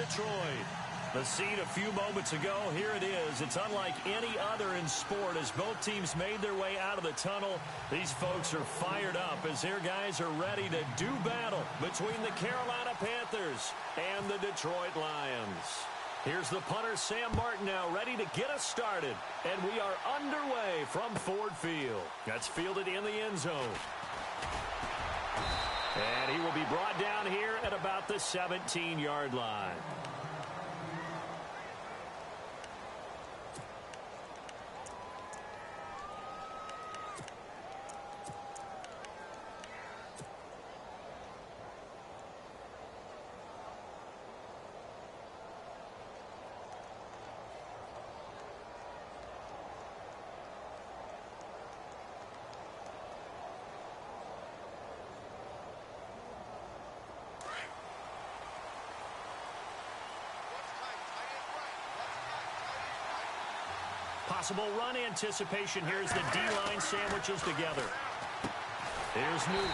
Detroit. The scene a few moments ago, here it is. It's unlike any other in sport as both teams made their way out of the tunnel. These folks are fired up as their guys are ready to do battle between the Carolina Panthers and the Detroit Lions. Here's the punter, Sam Martin, now ready to get us started. And we are underway from Ford Field. That's fielded in the end zone. And he will be brought down here at about the 17-yard line. Possible run anticipation here as the D-line sandwiches together. Here's Newton.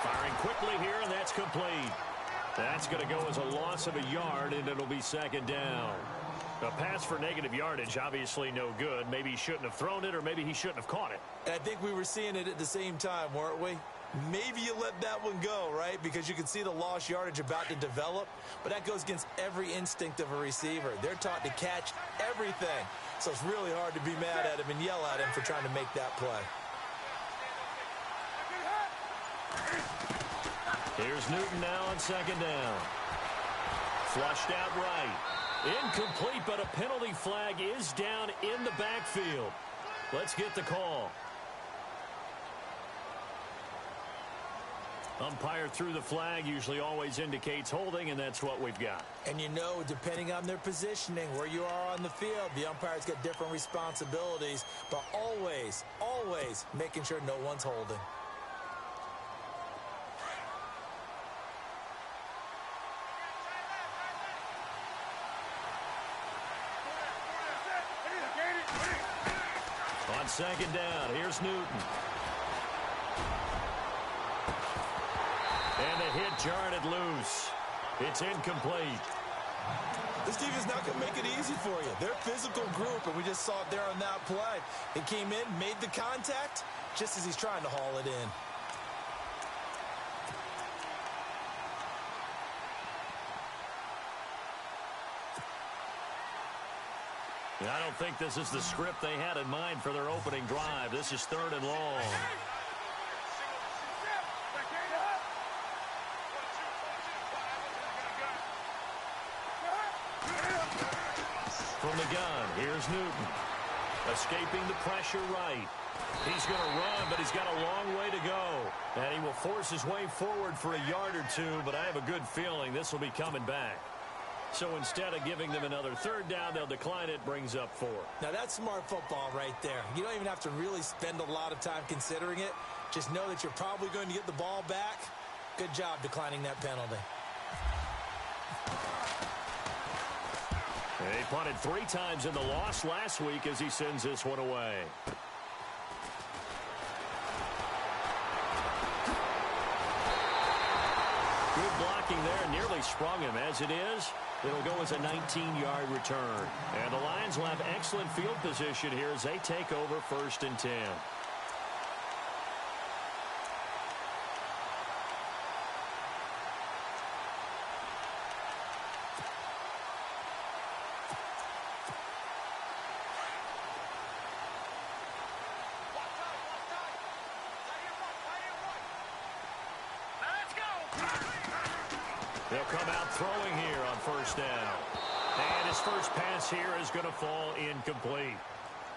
Firing quickly here, and that's complete. That's going to go as a loss of a yard, and it'll be second down. A pass for negative yardage, obviously no good. Maybe he shouldn't have thrown it, or maybe he shouldn't have caught it. And I think we were seeing it at the same time, weren't we? Maybe you let that one go, right? Because you can see the lost yardage about to develop. But that goes against every instinct of a receiver. They're taught to catch everything. So it's really hard to be mad at him and yell at him for trying to make that play. Here's Newton now on second down. Flushed out right. Incomplete, but a penalty flag is down in the backfield. Let's get the call. Umpire threw the flag, usually always indicates holding, and that's what we've got. And you know, depending on their positioning, where you are on the field, the umpires get different responsibilities, but always, always making sure no one's holding. On second down, here's Newton. And the hit jarred it loose. It's incomplete. This defense is not going to make it easy for you. They're a physical group, and we just saw it there on that play. It came in, made the contact, just as he's trying to haul it in. I don't think this is the script they had in mind for their opening drive. This is third and long. From the gun, here's Newton. Escaping the pressure right. He's going to run, but he's got a long way to go. And he will force his way forward for a yard or two, but I have a good feeling this will be coming back. So instead of giving them another third down, they'll decline it, brings up 4. Now that's smart football right there. You don't even have to really spend a lot of time considering it. Just know that you're probably going to get the ball back. Good job declining that penalty. He punted 3 times in the loss last week as he sends this one away. Good blocking there, nearly sprung him. As it is, it'll go as a 19-yard return. And the Lions will have excellent field position here as they take over 1st and 10. They'll come out throwing here on 1st down. And his first pass here is going to fall incomplete.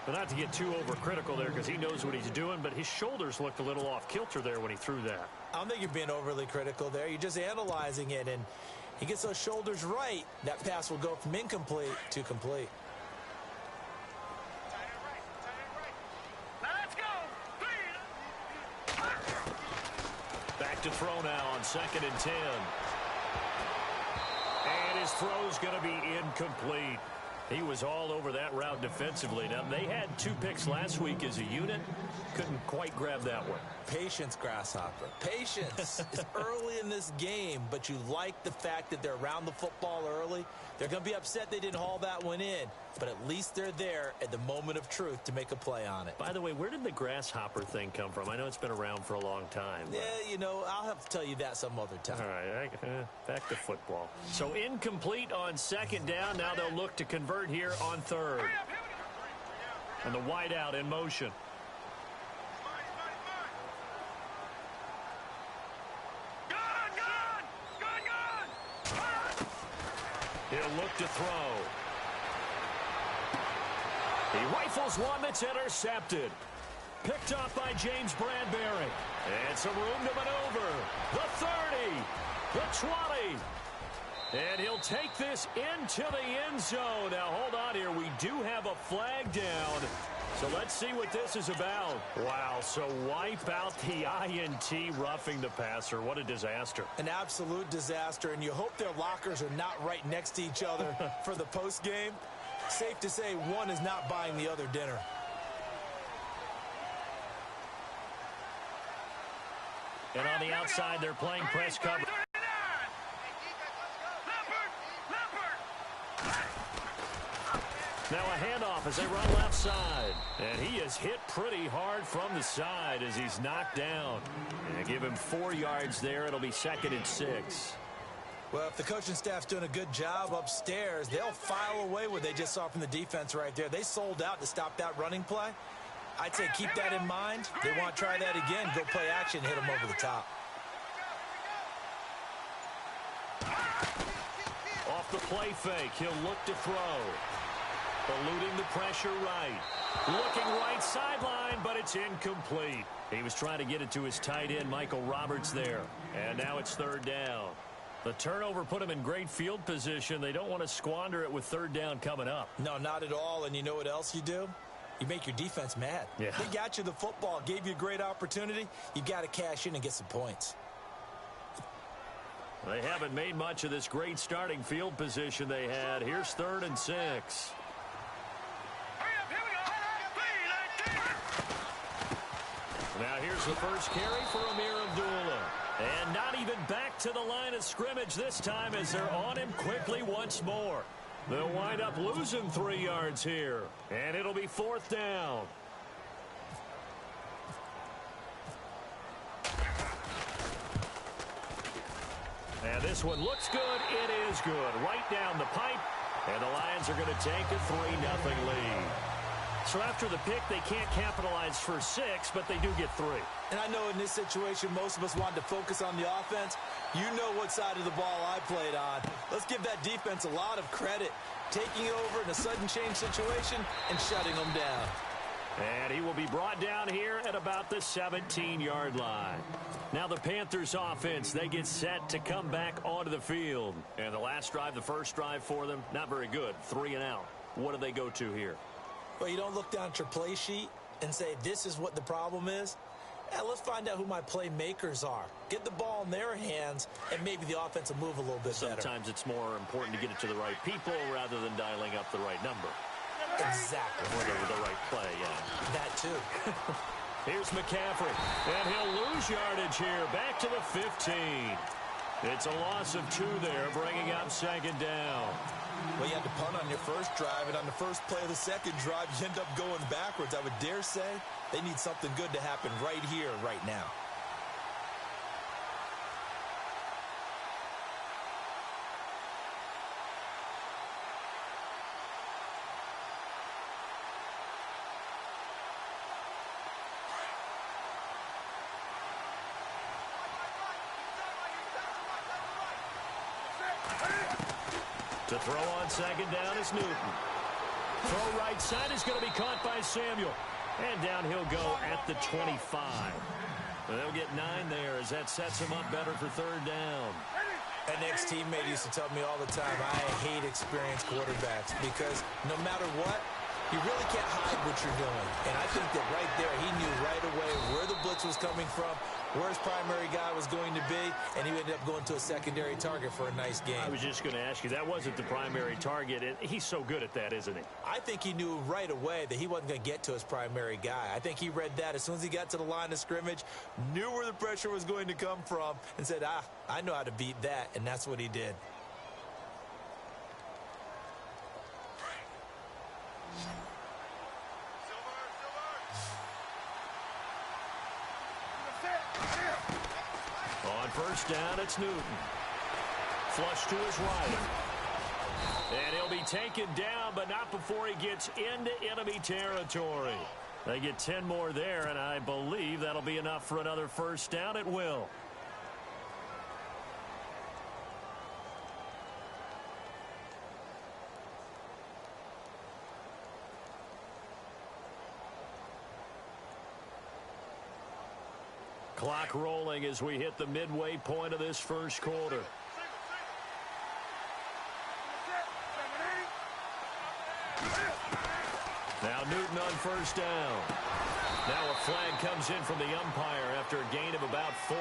But not to get too overcritical there because he knows what he's doing, but his shoulders looked a little off kilter there when he threw that. I don't think you're being overly critical there. You're just analyzing it, and he gets those shoulders right. That pass will go from incomplete to complete. Back to throw now on 2nd and 10. And his throw's going to be incomplete. He was all over that route defensively. Now, they had 2 picks last week as a unit. Couldn't quite grab that one. Patience, Grasshopper. Patience. It's early in this game, but you like the fact that they're around the football early. They're going to be upset they didn't haul that one in, but at least they're there at the moment of truth to make a play on it. By the way, where did the grasshopper thing come from? I know it's been around for a long time. Yeah, you know, I'll have to tell you that some other time. All right, back to football. So incomplete on 2nd down. Now they'll look to convert here on 3rd. And the wide out in motion. He'll look to throw. He rifles one that's intercepted. Picked off by James Bradbury. And some room to maneuver. The 30. The 20. And he'll take this into the end zone. Now, hold on here. We do have a flag down. So let's see what this is about. Wow, so wipe out the INT, roughing the passer. What a disaster. An absolute disaster, and you hope their lockers are not right next to each other for the postgame. Safe to say one is not buying the other dinner. And on the outside, they're playing press cover. Now a handoff as they run left side. And he is hit pretty hard from the side as he's knocked down. And give him 4 yards there. It'll be 2nd and 6. Well, if the coaching staff's doing a good job upstairs, they'll file away what they just saw from the defense right there. They sold out to stop that running play. I'd say keep that in mind. They want to try that again. Go play action, hit them over the top. Off the play fake, he'll look to throw. Eluding the pressure right. Looking right sideline, but it's incomplete. He was trying to get it to his tight end, Michael Roberts, there. And now it's 3rd down. The turnover put him in great field position. They don't want to squander it with 3rd down coming up. No, not at all. And you know what else you do? You make your defense mad. Yeah. They got you the football, gave you a great opportunity. You got to cash in and get some points. They haven't made much of this great starting field position they had. Here's 3rd and 6. Now here's the first carry for Amir Abdullah. And not even back to the line of scrimmage this time as they're on him quickly once more. They'll wind up losing 3 yards here. And it'll be 4th down. And this one looks good. It is good. Right down the pipe. And the Lions are going to take a 3-0 lead. So after the pick, they can't capitalize for 6, but they do get 3. And I know in this situation, most of us wanted to focus on the offense. You know what side of the ball I played on. Let's give that defense a lot of credit. Taking over in a sudden change situation and shutting them down. And he will be brought down here at about the 17-yard line. Now the Panthers offense, they get set to come back onto the field. And the last drive, the first drive for them, not very good. 3 and out. What do they go to here? Well, you don't look down at your play sheet and say, this is what the problem is. Let's find out who my playmakers are. Get the ball in their hands, and maybe the offense will move a little bit better. Sometimes it's more important to get it to the right people rather than dialing up the right number. Exactly. Or the right play, yeah. That too. Here's McCaffrey, and he'll lose yardage here. Back to the 15. It's a loss of 2 there, bringing up 2nd down. Well, you had to punt on your first drive, and on the first play of the second drive, you end up going backwards. I would dare say they need something good to happen right here, right now. To throw on 2nd down is Newton. Throw right side is going to be caught by Samuel. And down he'll go at the 25. They'll get 9 there as that sets him up better for 3rd down. An ex-teammate used to tell me all the time, I hate experienced quarterbacks because no matter what, you really can't hide what you're doing. And I think that right there, he knew right away where the blitz was coming from, where his primary guy was going to be, and he ended up going to a secondary target for a nice game. I was just going to ask you, that wasn't the primary target, and he's so good at that, isn't he? I think he knew right away that he wasn't going to get to his primary guy. I think he read that as soon as he got to the line of scrimmage, knew where the pressure was going to come from, and said, I know how to beat that, and that's what he did. On first down, it's Newton. Flush to his right. And he'll be taken down, but not before he gets into enemy territory. They get 10 more there, and I believe that'll be enough for another first down. It will. Clock rolling as we hit the midway point of this first quarter. Now Newton on first down. Now a flag comes in from the umpire after a gain of about 4.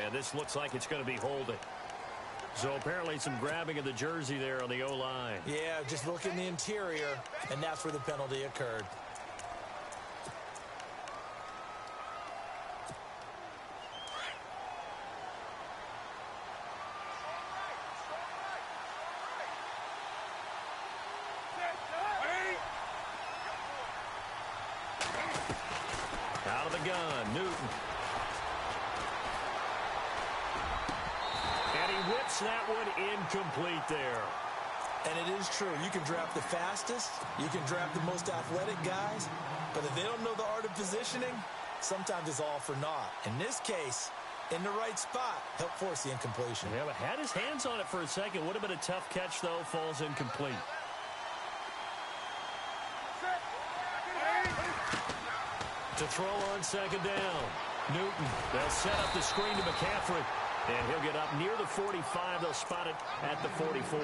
And this looks like it's going to be holding. So apparently some grabbing of the jersey there on the O-line. Yeah, just look in the interior, and that's where the penalty occurred. Out of the gun, Newton. And he whips that one incomplete there. And it is true. You can draft the fastest. You can draft the most athletic guys. But if they don't know the art of positioning, sometimes it's all for naught. In this case, in the right spot, helped force the incompletion. Yeah, but had his hands on it for a second. Would have been a tough catch, though. Falls incomplete. To throw on second down. Newton. They'll set up the screen to McCaffrey. And he'll get up near the 45. They'll spot it at the 44.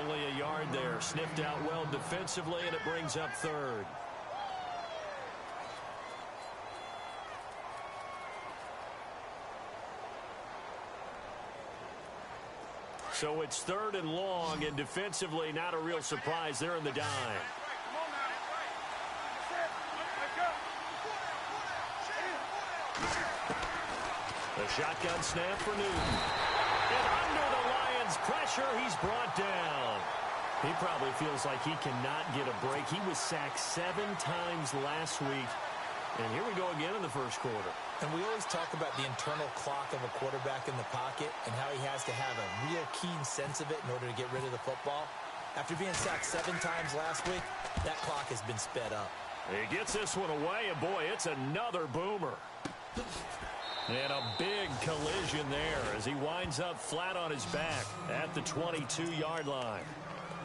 Only a yard there. Sniffed out well defensively, and it brings up third. So it's third and long, and defensively not a real surprise. They're in the dime. The shotgun snap for Newton. And under the Lions' pressure, he's brought down. He probably feels like he cannot get a break. He was sacked 7 times last week. And here we go again in the first quarter. And we always talk about the internal clock of a quarterback in the pocket and how he has to have a real keen sense of it in order to get rid of the football. After being sacked 7 times last week, that clock has been sped up. He gets this one away, and boy, it's another boomer. And a big collision there as he winds up flat on his back at the 22-yard line.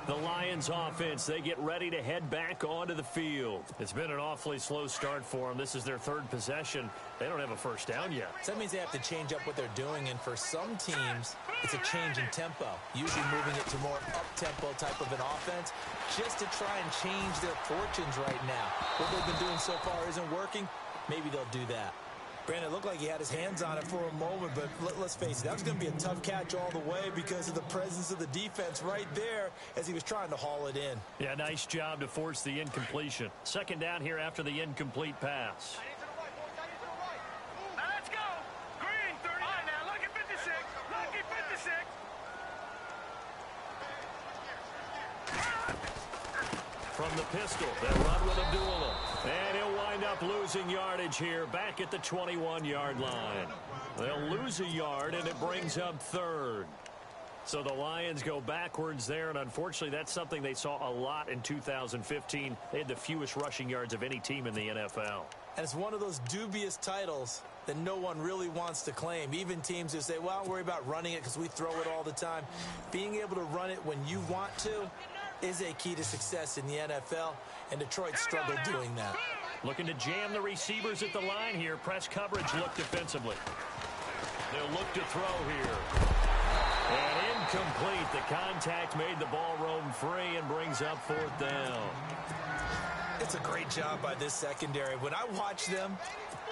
The Lions offense, they get ready to head back onto the field. It's been an awfully slow start for them. This is their 3rd possession. They don't have a first down yet. So that means they have to change up what they're doing, and for some teams, it's a change in tempo, usually moving it to more up-tempo type of an offense just to try and change their fortunes right now. What they've been doing so far isn't working. Maybe they'll do that. Brandon, it looked like he had his hands on it for a moment, but let's face it, that was going to be a tough catch all the way because of the presence of the defense right there as he was trying to haul it in. Yeah, nice job to force the incompletion. Second down here after the incomplete pass. Now let's go. Green, 39 now. Lucky 56. Lucky 56. From the pistol, they'll run with Abdullah. And he'll wind up losing yardage here back at the 21-yard line. They'll lose a yard, and it brings up third. So the Lions go backwards there, and unfortunately that's something they saw a lot in 2015. They had the fewest rushing yards of any team in the NFL. And it's one of those dubious titles that no one really wants to claim. Even teams who say, well, don't worry about running it because we throw it all the time. Being able to run it when you want to is a key to success in the NFL, and Detroit struggled doing that. Looking to jam the receivers at the line here. Press coverage look defensively. They'll look to throw here. And incomplete. The contact made the ball roam free and brings up 4th down. It's a great job by this secondary. When I watch them,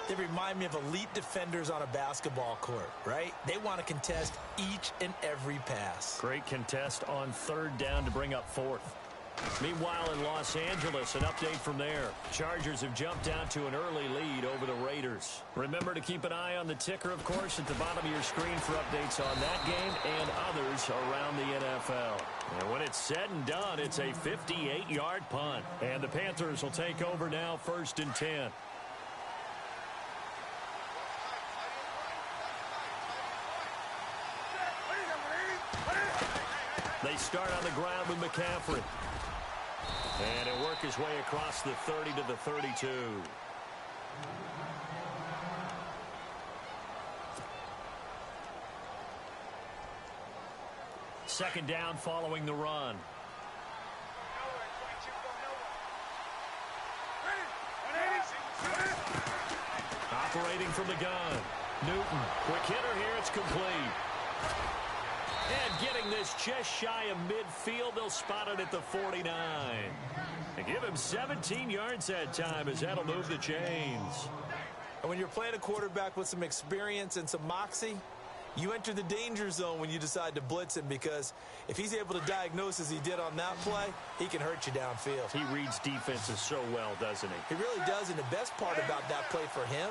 they remind me of elite defenders on a basketball court, right? They want to contest each and every pass. Great contest on third down to bring up fourth. Meanwhile, in Los Angeles, an update from there. Chargers have jumped out to an early lead over the Raiders. Remember to keep an eye on the ticker, of course, at the bottom of your screen for updates on that game and others around the NFL. And when it's said and done, it's a 58-yard punt. And the Panthers will take over now, 1st and 10. They start on the ground with McCaffrey. And he'll work his way across the 30 to the 32. Second down following the run. Operating from the gun. Newton, quick hitter here, it's complete. And getting this just shy of midfield, they'll spot it at the 49. And give him 17 yards that time as that'll move the chains. And when you're playing a quarterback with some experience and some moxie, you enter the danger zone when you decide to blitz him, because if he's able to diagnose as he did on that play, he can hurt you downfield. He reads defenses so well, doesn't he? He really does, and the best part about that play for him,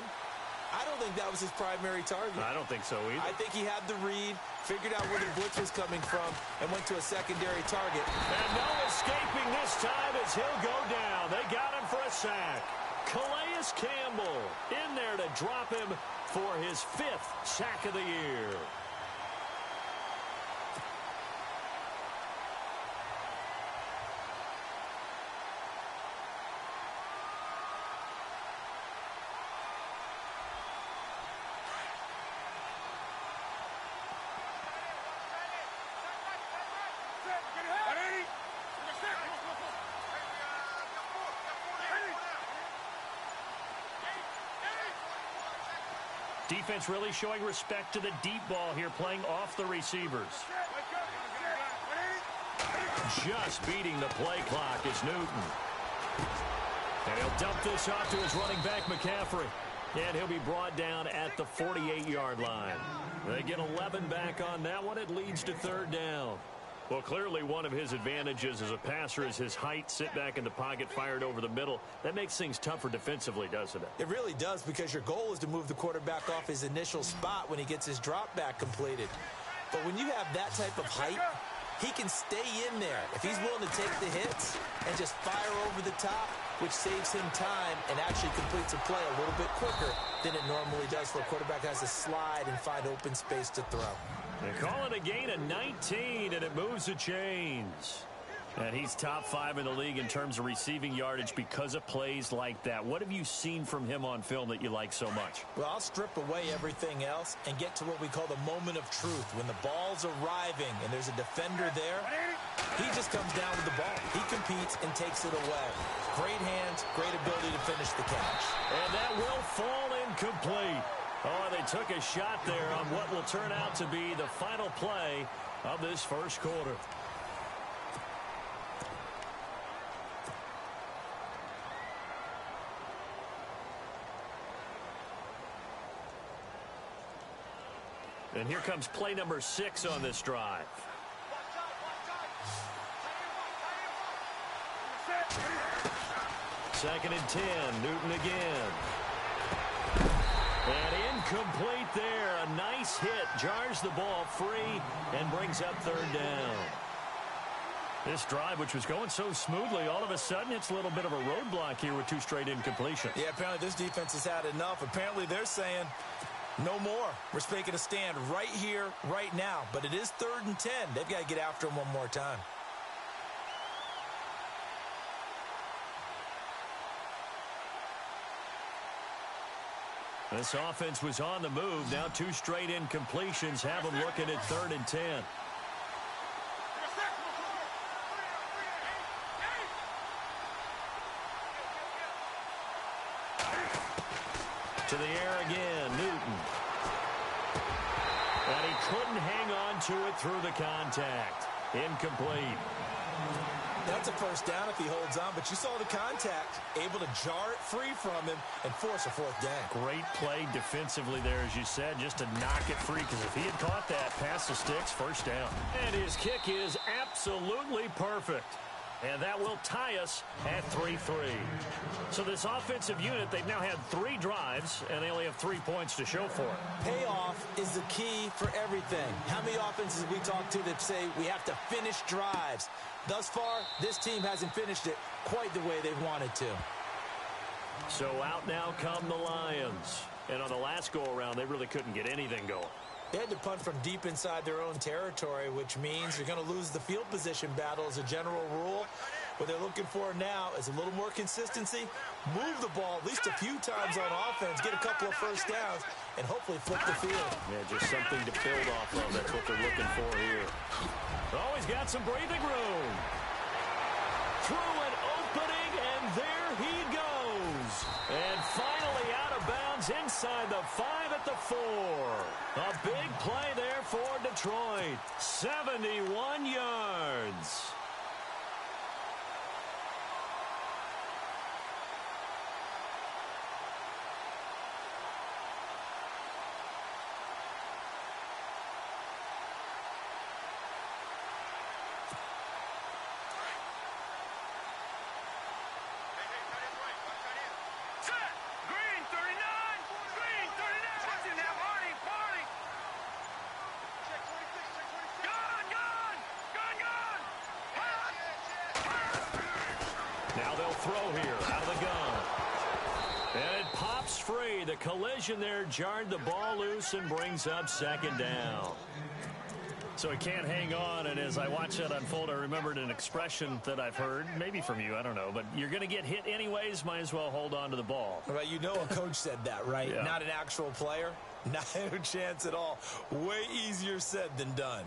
I don't think that was his primary target. I don't think so either. I think he had the read, figured out where the blitz was coming from, and went to a secondary target. And no escaping this time as he'll go down. They got him for a sack. Calais Campbell in there to drop him for his 5th sack of the year. Defense really showing respect to the deep ball here, playing off the receivers. Just beating the play clock is Newton. And he'll dump this off to his running back, McCaffrey. And he'll be brought down at the 48-yard line. They get 11 back on that one. It leads to 3rd down. Well, clearly one of his advantages as a passer is his height. Sit back in the pocket, fired over the middle. That makes things tougher defensively, doesn't it? It really does, because your goal is to move the quarterback off his initial spot when he gets his drop back completed. But when you have that type of height, he can stay in there if he's willing to take the hits and just fire over the top, which saves him time and actually completes a play a little bit quicker than it normally does, where a quarterback has to slide and find open space to throw. They call it a gain of 19, and it moves the chains. And he's top 5 in the league in terms of receiving yardage because of plays like that. What have you seen from him on film that you like so much? Well, I'll strip away everything else and get to what we call the moment of truth. When the ball's arriving and there's a defender there, he just comes down with the ball. He competes and takes it away. Great hands, great ability to finish the catch. And that will fall incomplete. Oh, they took a shot there on what will turn out to be the final play of this first quarter. And here comes play number 6 on this drive. Second and 10, Newton again. And incomplete there. A nice hit. Jars the ball free and brings up 3rd down. This drive, which was going so smoothly, all of a sudden it's a little bit of a roadblock here with 2 straight incompletions. Yeah, apparently this defense has had enough. Apparently they're saying no more. We're making a stand right here, right now. But it is 3rd and 10. They've got to get after him one more time. This offense was on the move. Now 2 straight incompletions have them looking at 3rd and 10. To the air again, Newton. And he couldn't hang on to it through the contact. Incomplete. That's a first down if he holds on, but you saw the contact, able to jar it free from him and force a fourth down. Great play defensively there, as you said, just to knock it free, because if he had caught that past the sticks, first down. And his kick is absolutely perfect. And that will tie us at 3-3. So this offensive unit, they've now had 3 drives, and they only have 3 points to show for it. Payoff is the key for everything. How many offenses we talk to that say we have to finish drives? Thus far, this team hasn't finished it quite the way they've wanted to. So out now come the Lions. And on the last go-around, they really couldn't get anything going. They had to punt from deep inside their own territory, which means you're going to lose the field position battle as a general rule. What they're looking for now is a little more consistency, move the ball at least a few times on offense, get a couple of first downs, and hopefully flip the field. Yeah, just something to build off of. That's what they're looking for here. Oh, he's got some breathing room. Through an opening, and there he goes. And finally out of bounds inside the 5 at the 4. A big play there for Detroit. 71 yards. Throw here out of the gun. And it pops free. The collision there jarred the ball loose and brings up second down. So he can't hang on, and as I watch that unfold, I remembered an expression that I've heard, maybe from you, I don't know, but you're going to get hit anyways, might as well hold on to the ball. Right, you know a coach said that, right? Yeah. Not an actual player. Not a chance at all. Way easier said than done.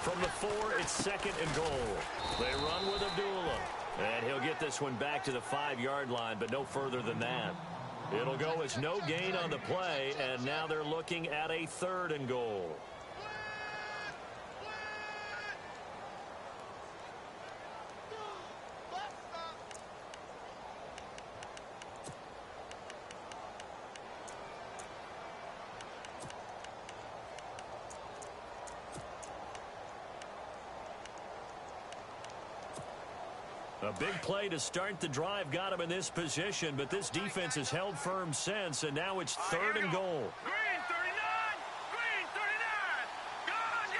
From the 4, it's second and goal. They run with Abdullah. And he'll get this one back to the 5-yard line, but no further than that. It'll go as no gain on the play, and now they're looking at a 3rd and goal. A big play to start the drive got him in this position, but this defense has held firm since, and now it's 3rd and goal. Green 39! Green 39! Gone!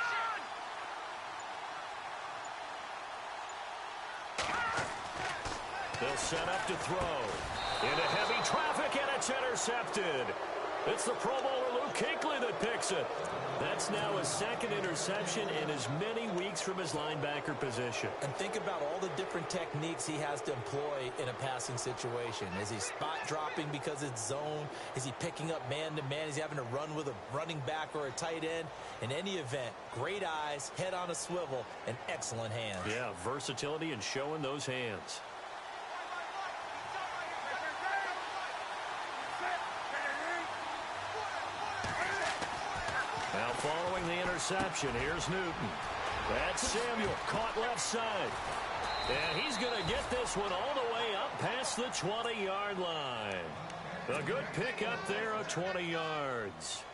They'll set up to throw. Into heavy traffic, and it's intercepted. It's the Pro Bowler Luke Kuechly that picks it. That's now his 2nd interception in as many weeks from his linebacker position. And think about all the different techniques he has to employ in a passing situation. Is he spot dropping because it's zone? Is he picking up man-to-man? Is he having to run with a running back or a tight end? In any event, great eyes, head on a swivel, and excellent hands. Yeah, versatility and showing those hands. Now following the interception, here's Newton. That's Samuel, caught left side. And he's going to get this one all the way up past the 20-yard line. A good pick up there of 20 yards.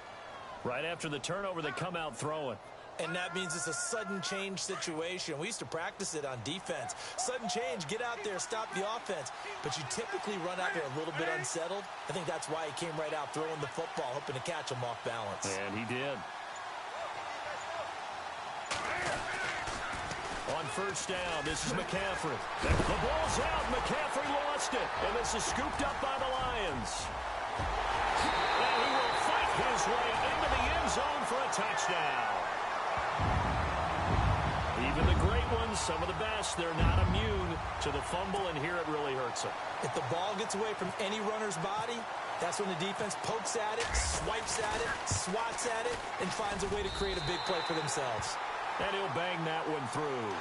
Right after the turnover, they come out throwing. And that means it's a sudden change situation. We used to practice it on defense. Sudden change, get out there, stop the offense. But you typically run out there a little bit unsettled. I think that's why he came right out throwing the football, hoping to catch him off balance. And he did. On first down, this is McCaffrey. The ball's out. McCaffrey lost it. And this is scooped up by the Lions. And he will fight his way into the end zone for a touchdown. Even the great ones, some of the best, they're not immune to the fumble, and here it really hurt hurts him. If the ball gets away from any runner's body, that's when the defense pokes at it, swipes at it, swats at it, and finds a way to create a big play for themselves. And he'll bang that one through.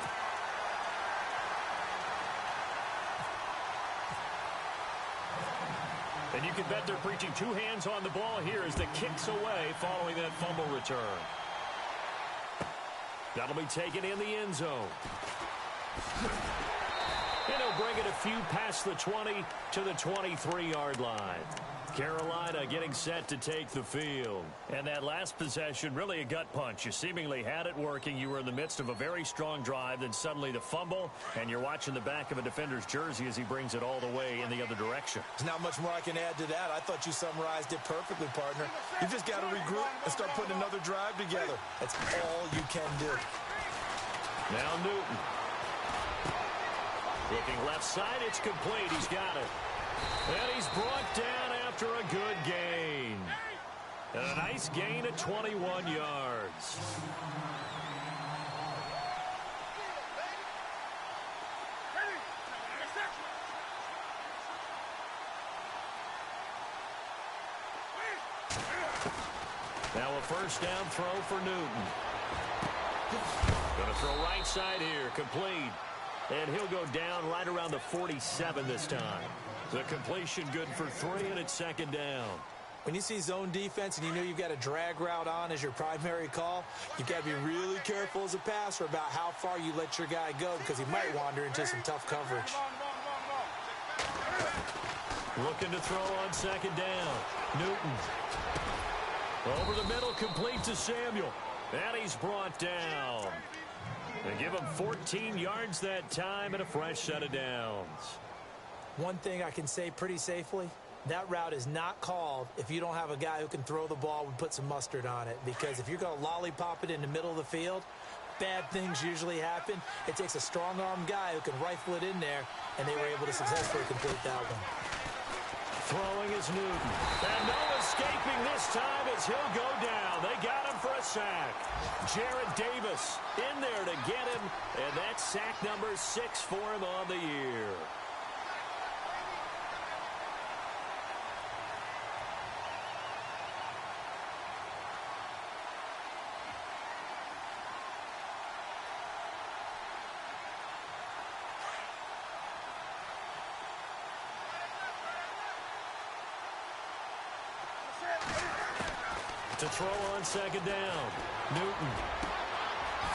And you can bet they're preaching two hands on the ball here as the kick's away following that fumble return. That'll be taken in the end zone. And he'll bring it a few past the 20 to the 23-yard line. Carolina getting set to take the field. And that last possession, really a gut punch. You seemingly had it working. You were in the midst of a very strong drive. Then suddenly the fumble, and you're watching the back of a defender's jersey as he brings it all the way in the other direction. There's not much more I can add to that. I thought you summarized it perfectly, partner. You just got to regroup and start putting another drive together. That's all you can do. Now Newton. Looking left side, it's complete. He's got it. And he's brought down after a good gain. And a nice gain at 21 yards. Now a first down throw for Newton. Going to throw right side here, complete. And he'll go down right around the 47 this time. The completion good for 3, and it's second down. When you see zone defense and you know you've got a drag route on as your primary call, you've got to be really careful as a passer about how far you let your guy go because he might wander into some tough coverage. Looking to throw on second down. Newton. Over the middle, complete to Samuel. And he's brought down. They give him 14 yards that time and a fresh set of downs. One thing I can say pretty safely, that route is not called if you don't have a guy who can throw the ball and put some mustard on it. Because if you're going to lollipop it in the middle of the field, bad things usually happen. It takes a strong-armed guy who can rifle it in there, and they were able to successfully complete that one. Throwing is Newton. And no escaping this time as he'll go down. They got him for a sack. Jared Davis in there to get him, and that's sack number 6 for him on the year. To throw on second down. Newton.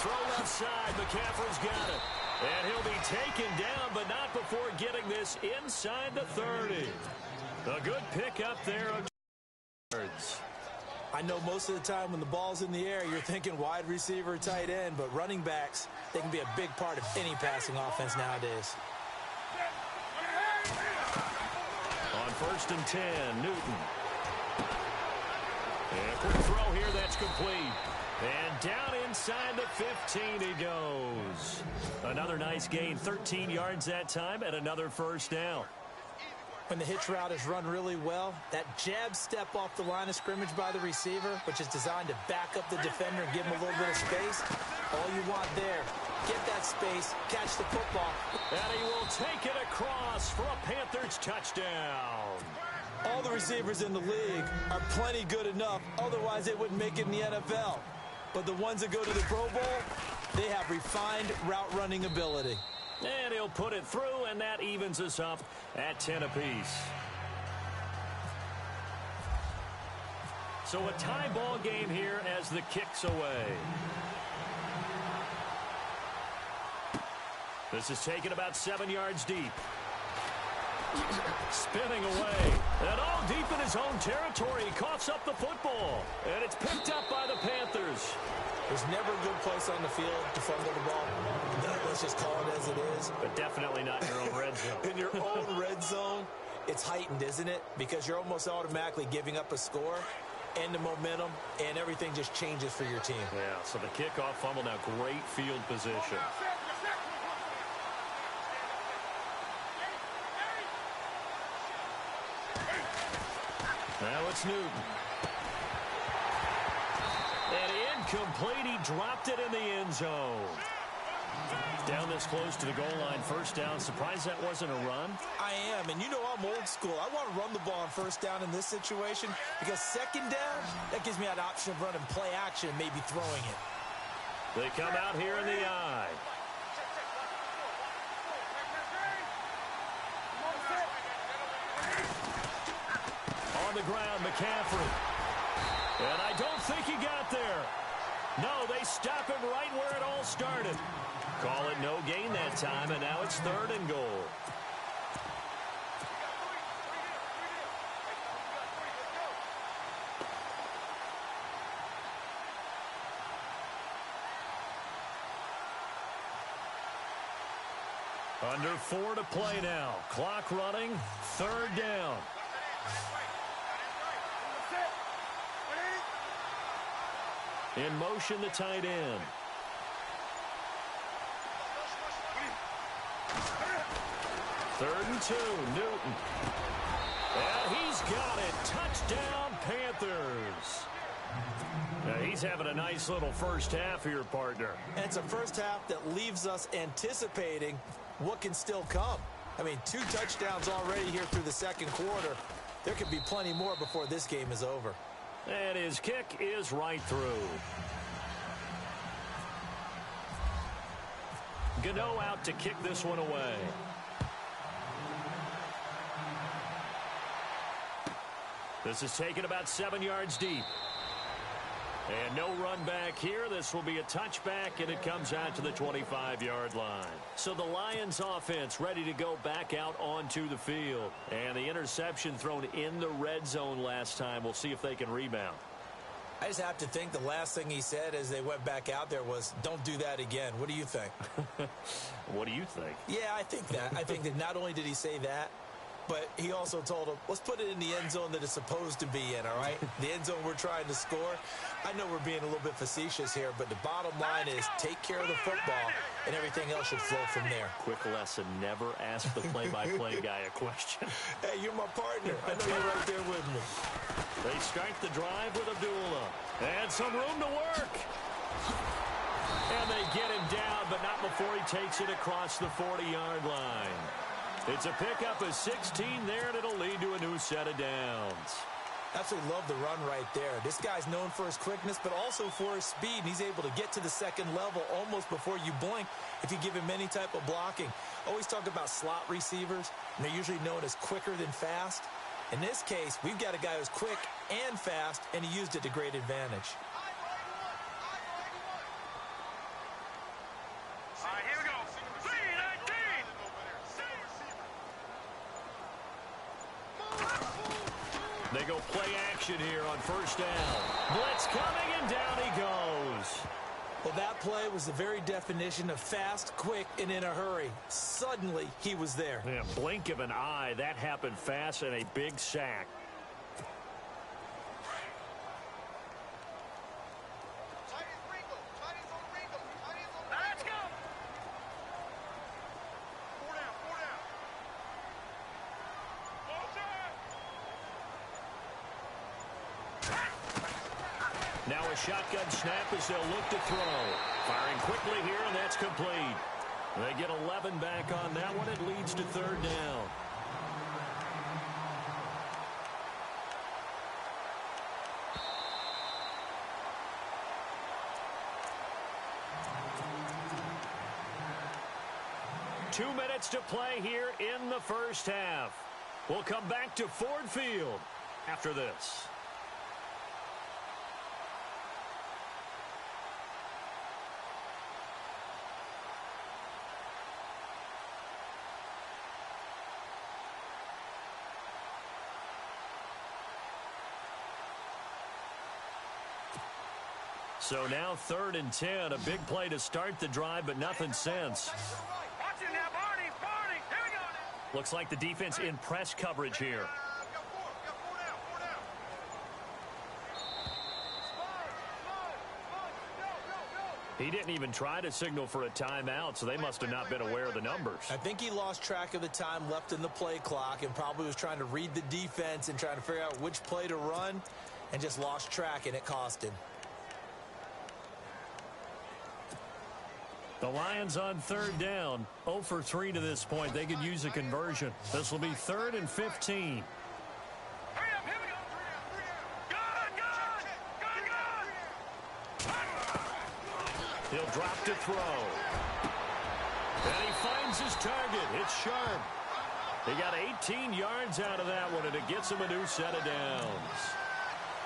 Throw left side. McCaffrey's got it. And he'll be taken down, but not before getting this inside the 30. A good pickup there of yards. I know most of the time when the ball's in the air, you're thinking wide receiver, tight end, but running backs, they can be a big part of any passing offense nowadays. On 1st and 10, Newton. And quick throw here, that's complete. And down inside the 15 he goes. Another nice gain, 13 yards that time, and another first down. When the hitch route is run really well, that jab step off the line of scrimmage by the receiver, which is designed to back up the defender and give him a little bit of space, all you want there, get that space, catch the football. And he will take it across for a Panthers touchdown. All the receivers in the league are plenty good enough, otherwise they wouldn't make it in the NFL. But the ones that go to the Pro Bowl, they have refined route running ability. And he'll put it through, and that evens us up at 10 apiece. So a tie ball game here as the kick's away. This is taken about 7 yards deep. Spinning away. And all deep in his own territory. He coughs up the football. And it's picked up by the Panthers. There's never a good place on the field to fumble the ball. Let's just call it as it is. But definitely not in your own red zone. In your own red zone, it's heightened, isn't it? Because you're almost automatically giving up a score and the momentum, and everything just changes for your team. Yeah, so the kickoff fumble now, great field position. Now it's Newton. And incomplete. He dropped it in the end zone. Down this close to the goal line, first down. Surprised that wasn't a run? I am, and you know I'm old school. I want to run the ball on first down in this situation because second down, that gives me that option of running play action and maybe throwing it. They come out here in the eye. On the ground, McCaffrey. And I don't think he got there. No, they stop him right where it all started. Call it no gain that time, and now it's 3rd and goal. Under 4 to play now. Clock running, 3rd down. In motion, the tight end. Third and 2, Newton. And he's got it. Touchdown, Panthers. Now, he's having a nice little first half here, partner. And it's a first half that leaves us anticipating what can still come. I mean, 2 touchdowns already here through the second quarter. There could be plenty more before this game is over. And his kick is right through. Gano out to kick this one away. This is taken about 7 yards deep. And no run back here. This will be a touchback, and it comes out to the 25-yard line. So the Lions offense ready to go back out onto the field. And the interception thrown in the red zone last time. We'll see if they can rebound. I just have to think the last thing he said as they went back out there was, don't do that again. What do you think? What do you think? Yeah, I think that. I think that not only did he say that, but he also told him, let's put it in the end zone that it's supposed to be in, all right? The end zone we're trying to score. I know we're being a little bit facetious here, but the bottom line is take care of the football, and everything else should flow from there. Quick lesson, never ask the play-by-play guy a question. Hey, you're my partner. I know you're right there with me. They start the drive with Abdullah. And some room to work. And they get him down, but not before he takes it across the 40-yard line. It's a pickup of 16 there, and it'll lead to a new set of downs. Absolutely love the run right there. This guy's known for his quickness, but also for his speed. And he's able to get to the second level almost before you blink if you give him any type of blocking. Always talk about slot receivers, and they're usually known as quicker than fast. In this case, we've got a guy who's quick and fast, and he used it to great advantage. All right, here we go. 3-19. They go play action here on first down. Blitz coming, and down he goes. Well, that play was the very definition of fast, quick, and in a hurry. Suddenly, he was there. Yeah, blink of an eye. That happened fast, and a big sack. Let's go. 4 down, 4 down. Now a shotgun snap as they'll look to throw. Firing quickly here, and that's complete. They get 11 back on that one. It leads to 3rd down. Two minutes to play here in the first half. We'll come back to Ford Field after this. So now 3rd and 10, a big play to start the drive, but nothing since. Watch it now, Barney. Barney. Here we go now. Looks like the defense in press coverage here. He didn't even try to signal for a timeout, so they must have not been aware of the numbers. I think he lost track of the time left in the play clock and probably was trying to read the defense and trying to figure out which play to run and just lost track, and it cost him. The Lions on third down, 0 for 3 to this point. They could use a conversion. This will be 3rd and 15. He'll drop to throw. And he finds his target. It's sharp. He got 18 yards out of that one, and it gets him a new set of downs.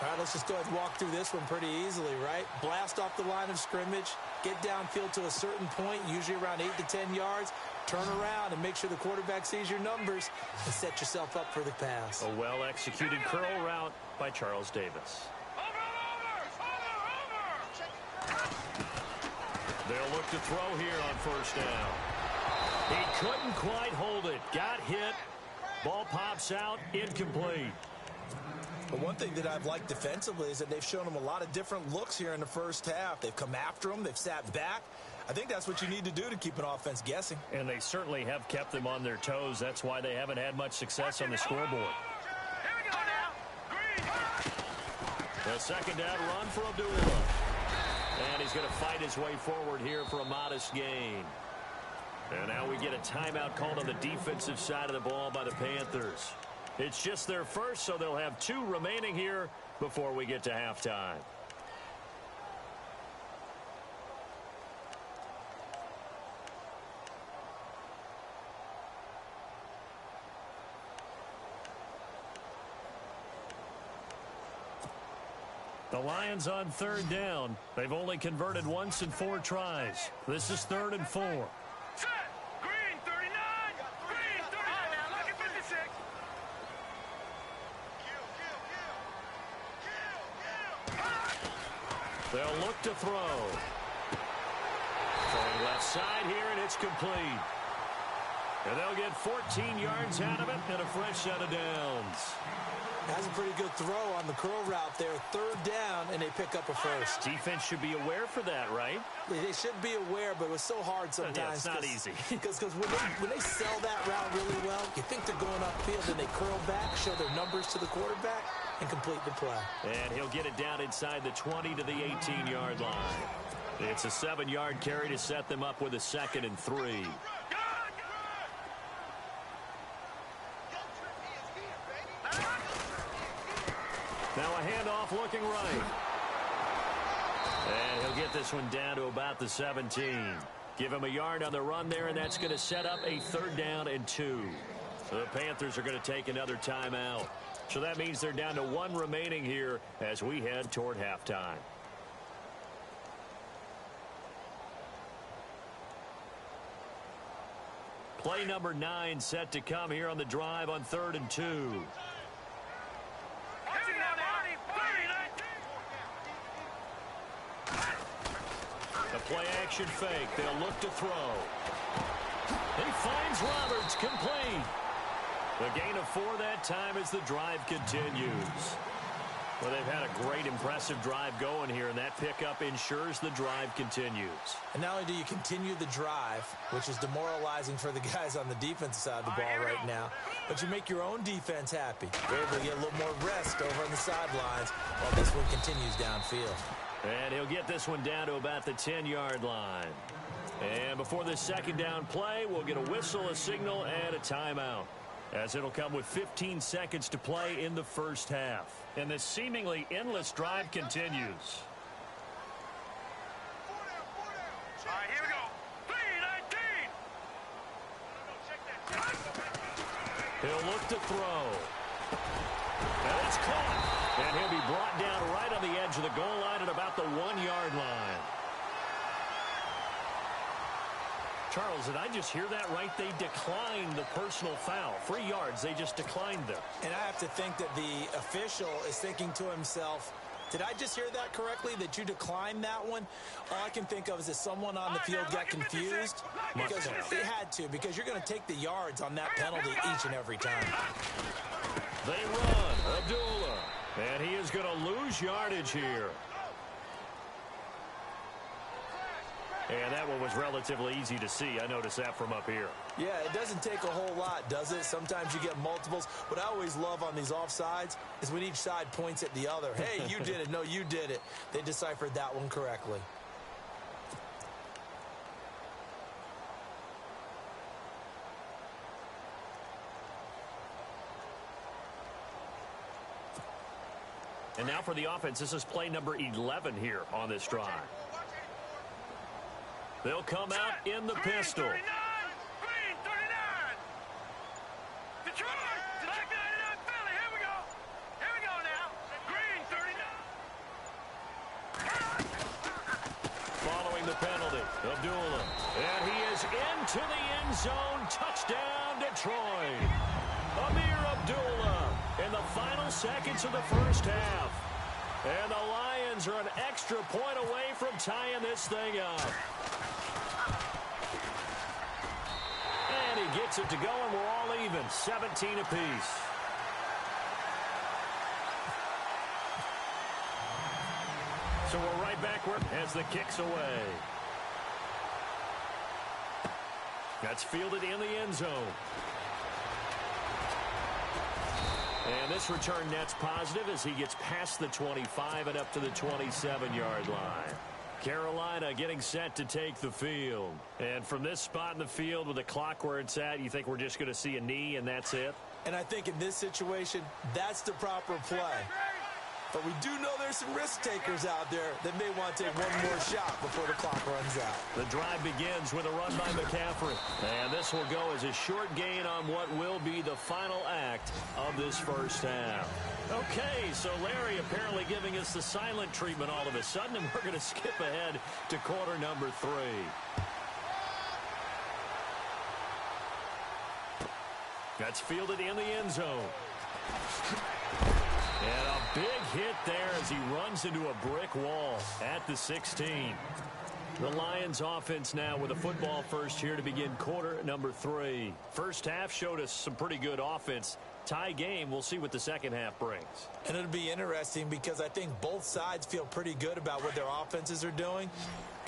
All right, let's just go ahead and walk through this one pretty easily, right? Blast off the line of scrimmage, get downfield to a certain point, usually around 8 to 10 yards, turn around and make sure the quarterback sees your numbers and set yourself up for the pass. A well-executed curl route by Charles Davis. They'll look to throw here on first down. He couldn't quite hold it. Got hit. Ball pops out. Incomplete. But one thing that I've liked defensively is that they've shown him a lot of different looks here in the first half. They've come after him. They've sat back. I think that's what you need to do to keep an offense guessing. And they certainly have kept them on their toes. That's why they haven't had much success on the scoreboard. The second down run for Abdullah. And he's going to fight his way forward here for a modest gain. And now we get a timeout called on the defensive side of the ball by the Panthers. It's just their first, so they'll have 2 remaining here before we get to halftime. The Lions on third down. They've only converted once in 4 tries. This is 3rd and 4. Set. Green 39. Green 39. Now look at 56. They'll look to throw. Throwing left side here, and it's complete. And they'll get 14 yards out of it and a fresh set of downs. That's a pretty good throw on the curl route there. 3rd down, and they pick up a first. Defense should be aware for that, right? They should be aware, but it was so hard sometimes. Yeah, it's not easy. Because when they sell that route really well, you think they're going upfield, and they curl back, show their numbers to the quarterback, and complete the play. And he'll get it down inside the 20 to the 18-yard line. It's a 7-yard carry to set them up with a 2nd and 3. Now a handoff looking right. And he'll get this one down to about the 17. Give him a yard on the run there, and that's going to set up a 3rd down and 2. So the Panthers are going to take another timeout. So that means they're down to 1 remaining here as we head toward halftime. Play number 9 set to come here on the drive on 3rd and 2. The play action fake. They'll look to throw. He finds Roberts complete. The gain of 4 that time as the drive continues. Well, they've had a great, impressive drive going here, and that pickup ensures the drive continues. And not only do you continue the drive, which is demoralizing for the guys on the defensive side of the ball right now, but you make your own defense happy. They're able to get a little more rest over on the sidelines while this one continues downfield. And he'll get this one down to about the 10-yard line. And before this second down play, we'll get a whistle, a signal, and a timeout, as it'll come with 15 seconds to play in the first half. And this seemingly endless drive continues. All right, here we go. 3-19. He'll look to throw. And it's caught. And he'll be brought down right on the edge of the goal line at about the 1-yard line. Charles, did I just hear that right? They declined the personal foul. 3 yards, they just declined them. And I have to think that the official is thinking to himself, did I just hear that correctly, that you declined that one? All I can think of is that someone on the field got confused. Because they had to, because you're going to take the yards on that penalty each and every time. They run. Abdullah. And he is going to lose yardage here. And that one was relatively easy to see. I noticed that from up here. Yeah, it doesn't take a whole lot, does it? Sometimes you get multiples. What I always love on these offsides is when each side points at the other. Hey, you did it. No, you did it. They deciphered that one correctly. And now for the offense, this is play number 11 here on this drive. They'll come out in the pistol. Green 39. Detroit. Select 99 Philly. Here we go. Here we go now. Green 39. Following the penalty, Abdullah. And he is into the end zone. Touchdown, Detroit. Amir Abdullah in the final seconds of the first half. And the Lions are an extra point away from tying this thing up. And he gets it to go, and we're all even, 17 apiece. So we're right back where as the kick's away. That's fielded in the end zone. And this return net's positive as he gets past the 25 and up to the 27-yard line. Carolina getting set to take the field. And from this spot in the field with the clock where it's at, you think we're just going to see a knee and that's it? And I think in this situation, that's the proper play. But we do know there's some risk takers out there that may want to take one more shot before the clock runs out. The drive begins with a run by McCaffrey. And this will go as a short gain on what will be the final act of this first half. Okay, so Larry apparently giving us the silent treatment all of a sudden, and we're going to skip ahead to quarter number 3. That's fielded in the end zone. And a big hit there as he runs into a brick wall at the 16. The Lions offense now with a football first here to begin quarter number 3. First half showed us some pretty good offense. Tie game, we'll see what the second half brings. And it'll be interesting because I think both sides feel pretty good about what their offenses are doing.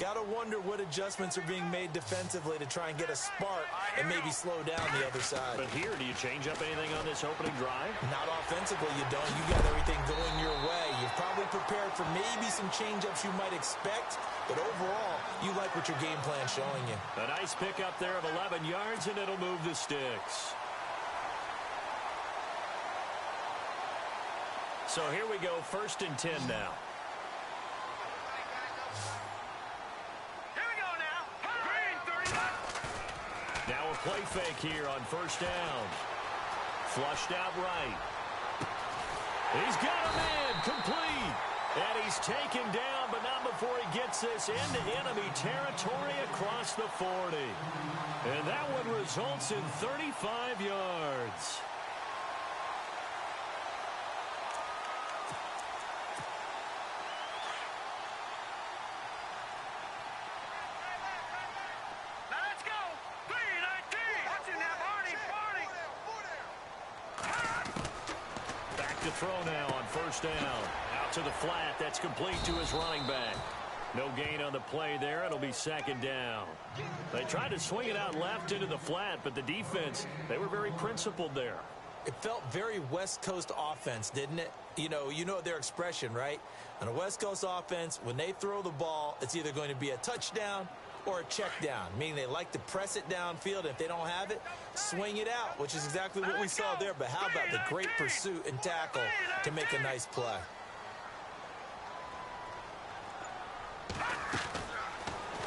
Got to wonder what adjustments are being made defensively to try and get a spark and maybe slow down the other side. But here, do you change up anything on this opening drive? Not offensively, you don't. You got everything going your way. You've probably prepared for maybe some change-ups you might expect, but overall, you like what your game plan's showing you. A nice pickup there of 11 yards, and it'll move the sticks. So here we go, 1st and 10 now. Here we go now. Green 39. Now a play fake here on 1st down. Flushed out right. He's got a man complete. And he's taken down, but not before he gets this into enemy territory across the 40. And that one results in 35 yards. Throw now on 1st down. Out to the flat. That's complete to his running back. No gain on the play there. It'll be 2nd down. They tried to swing it out left into the flat, but the defense, they were very principled there. It felt very West Coast offense, didn't it? You know their expression, right? On a West Coast offense, when they throw the ball, it's either going to be a touchdown or a check down, meaning they like to press it downfield. If they don't have it, swing it out, which is exactly what we saw there. But how about the great pursuit and tackle to make a nice play?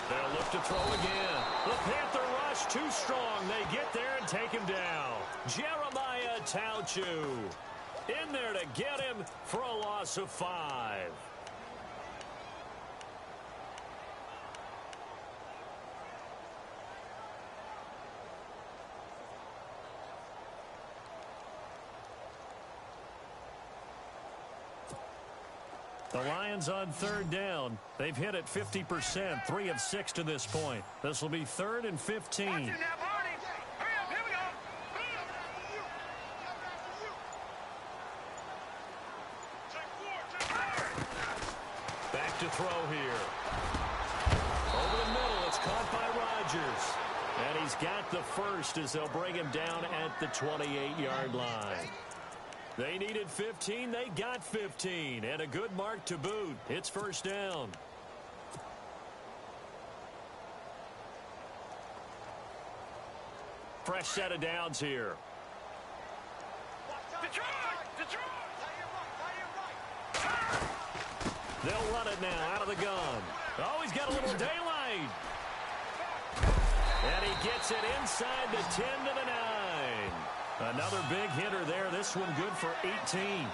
They'll look to throw again. The Panther rush too strong. They get there and take him down. Jeremiah Tauchu in there to get him for a loss of 5. The Lions on 3rd down. They've hit it 50%, 3 of 6 to this point. This will be 3rd and 15. Hurry up, here we go. Back to throw here. Over the middle, it's caught by Rodgers. And he's got the first as they'll bring him down at the 28-yard line. They needed 15. They got 15. And a good mark to boot. It's 1st down. Fresh set of downs here. Detroit! They'll run it now out of the gun. Oh, he's got a little daylight. And he gets it inside the 10 to the 9. Another big hitter there. This one good for 18.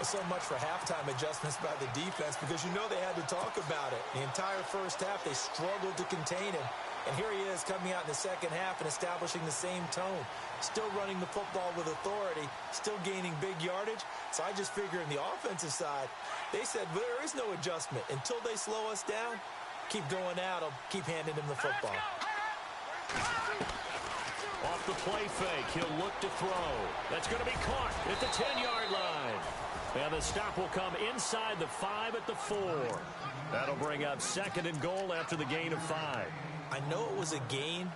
So much for halftime adjustments by the defense because you know they had to talk about it. The entire first half, they struggled to contain him. And here he is coming out in the second half and establishing the same tone. Still running the football with authority, still gaining big yardage. So I just figure in the offensive side, they said, well, there is no adjustment. Until they slow us down, keep going at them, keep handing him the football. Off the play fake, he'll look to throw. That's going to be caught at the 10-yard line. And the stop will come inside the 5 at the 4. That'll bring up 2nd and goal after the gain of 5. I know it was a gain,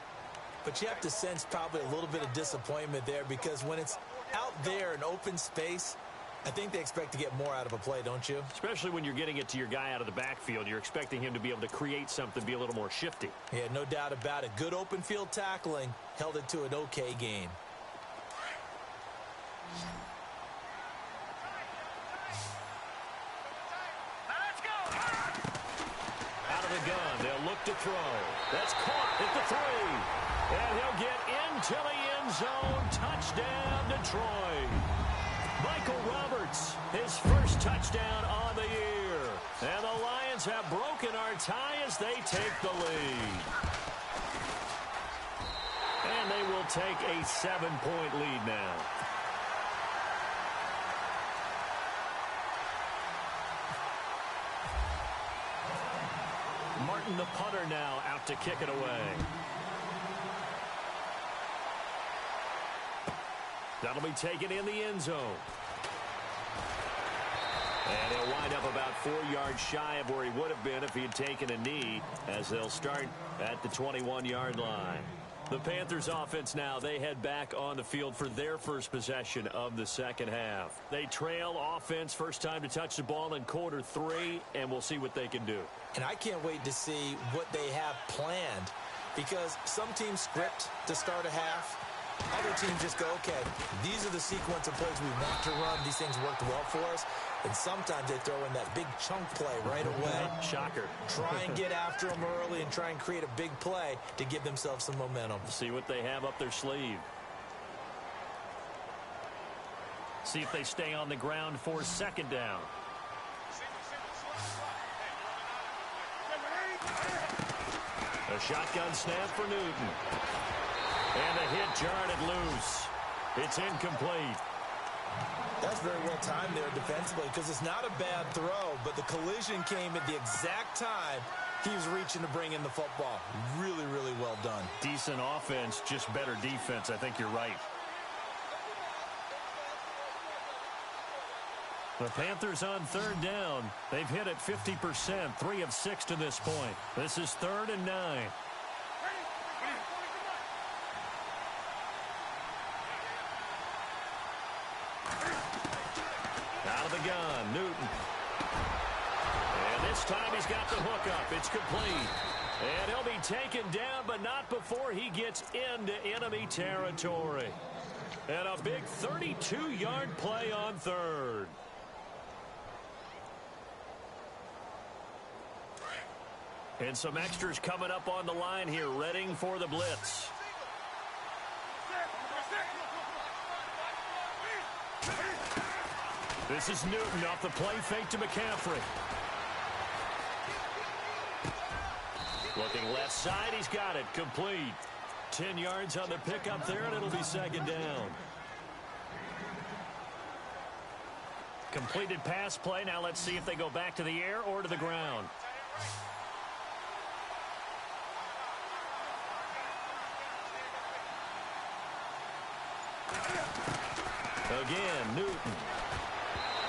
but you have to sense probably a little bit of disappointment there because when it's out there in open space, I think they expect to get more out of a play, don't you? Especially when you're getting it to your guy out of the backfield. You're expecting him to be able to create something, be a little more shifty. Yeah, no doubt about it. Good open field tackling held it to an okay gain. Gun. They'll look to throw. That's caught at the 3. And he'll get into the end zone. Touchdown, Detroit. Michael Roberts, his first touchdown on the year. And the Lions have broken our tie as they take the lead. And they will take a 7-point lead now. Martin, the punter, now out to kick it away. That'll be taken in the end zone. And he'll wind up about 4 yards shy of where he would have been if he had taken a knee, as they'll start at the 21-yard line. The Panthers offense now, they head back on the field for their first possession of the second half. They trail offense, first time to touch the ball in quarter 3, and we'll see what they can do. And I can't wait to see what they have planned because some teams script to start a half. Other teams just go, okay, these are the sequence of plays we want to run. These things worked well for us. And sometimes they throw in that big chunk play right away. Shocker. Try and get after them early and try and create a big play to give themselves some momentum. See what they have up their sleeve. See if they stay on the ground for 2nd down. A shotgun snap for Newton. And the hit jarred it loose. It's incomplete. That's very well timed there defensively because it's not a bad throw, but the collision came at the exact time he was reaching to bring in the football. Really, really well done. Decent offense, just better defense. I think you're right. The Panthers on 3rd down. They've hit it 50%, 3 of 6 to this point. This is 3rd and 9. Out of the gun, Newton. And this time he's got the hook up. It's complete. And he'll be taken down, but not before he gets into enemy territory. And a big 32-yard play on 3rd. And some extras coming up on the line here, readying for the blitz. This is Newton off the play fake to McCaffrey. Looking left side, he's got it, complete. 10 yards on the pickup there, and it'll be 2nd down. Completed pass play. Now let's see if they go back to the air or to the ground. Again, Newton.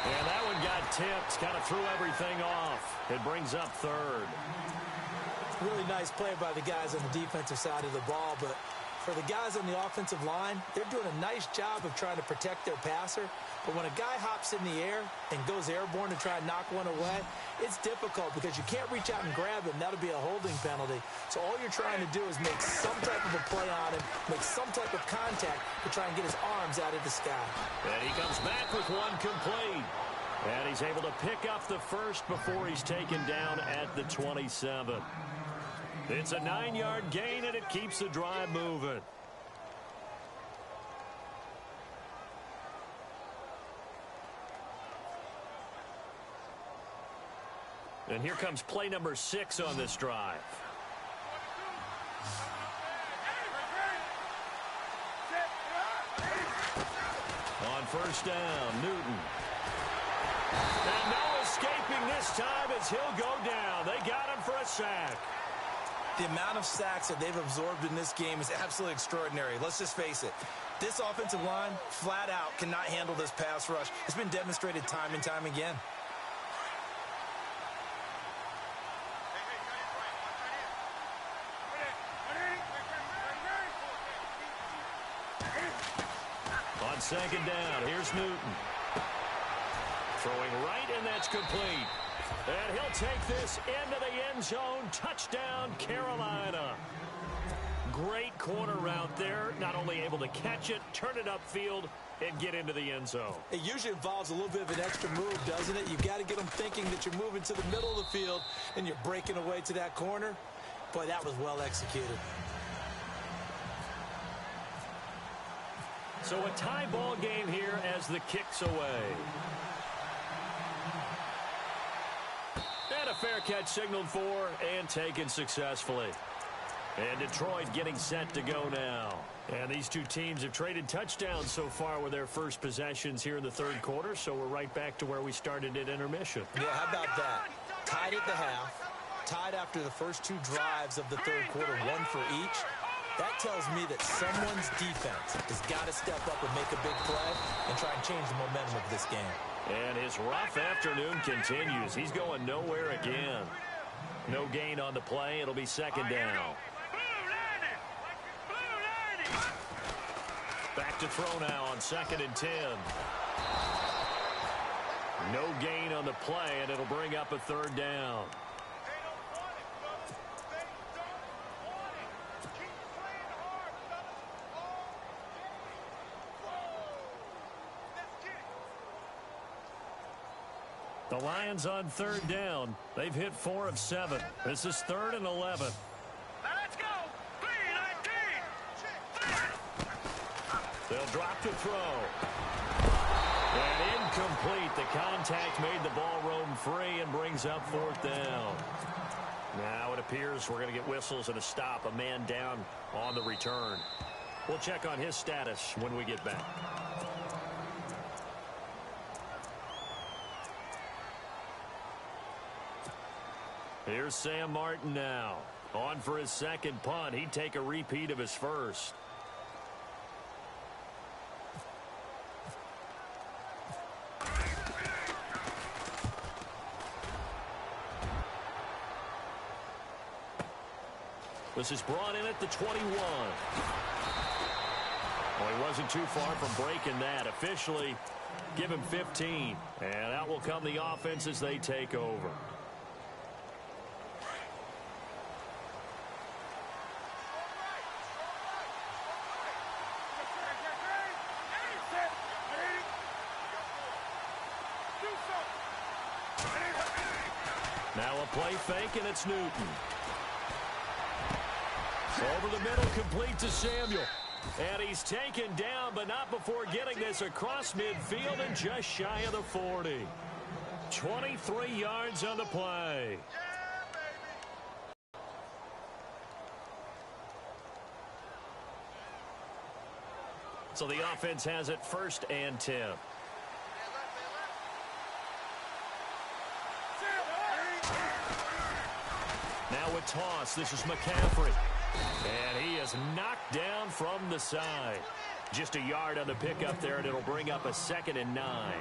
And that one got tipped, kind of threw everything off. It brings up 3rd. Really nice play by the guys on the defensive side of the ball, but for the guys on the offensive line, they're doing a nice job of trying to protect their passer. But when a guy hops in the air and goes airborne to try and knock one away, it's difficult because you can't reach out and grab him. That'll be a holding penalty. So all you're trying to do is make some type of a play on him, make some type of contact to try and get his arms out of the sky. And he comes back with one complete. And he's able to pick up the first before he's taken down at the 27. It's a 9-yard gain, and it keeps the drive moving. And here comes play number 6 on this drive. On first down, Newton. And no escaping this time as he'll go down. They got him for a sack. The amount of sacks that they've absorbed in this game is absolutely extraordinary. Let's just face it. This offensive line, flat out, cannot handle this pass rush. It's been demonstrated time and time again. On second down, here's Newton. Throwing right, and that's complete. And he'll take this into the end zone. Touchdown, Carolina. Great corner route there. Not only able to catch it, turn it upfield, and get into the end zone. It usually involves a little bit of an extra move, doesn't it? You've got to get them thinking that you're moving to the middle of the field, and you're breaking away to that corner. Boy, that was well executed. So a tie ball game here as the kick's away. And a fair catch signaled for and taken successfully. And Detroit getting set to go now. And these two teams have traded touchdowns so far with their first possessions here in the third quarter, so we're right back to where we started at intermission. Yeah, how about that? Tied at the half, tied after the first two drives of the third quarter, one for each. That tells me that someone's defense has got to step up and make a big play and try and change the momentum of this game. And his rough afternoon continues. He's going nowhere again. No gain on the play. It'll be second down. Back to throw now on 2nd and 10. No gain on the play, and it'll bring up a third down. The Lions on third down. They've hit 4 of 7. This is 3rd and 11. Now let's go. 3-19. They'll drop to throw. And incomplete. The contact made the ball roam free and brings up 4th down. Now it appears we're going to get whistles and a stop. A man down on the return. We'll check on his status when we get back. Here's Sam Martin now. On for his second punt. He'd take a repeat of his first. This is brought in at the 21. Well, he wasn't too far from breaking that. Officially, give him 15. And out will come the offense as they take over. Now a play fake, and it's Newton. Over the middle, complete to Samuel. And he's taken down, but not before getting this across midfield and just shy of the 40. 23 yards on the play. So the offense has it 1st and 10. Now a toss. This is McCaffrey. And he is knocked down from the side. Just a yard on the pickup there, and it'll bring up a 2nd and 9.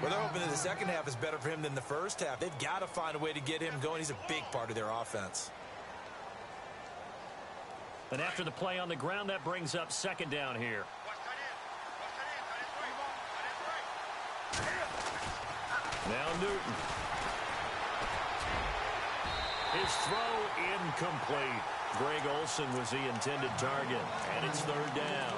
Well, they're hoping that the second half is better for him than the first half. They've got to find a way to get him going. He's a big part of their offense. And after the play on the ground, that brings up 2nd down here. Now Newton. His throw incomplete. Greg Olsen was the intended target, and it's 3rd down.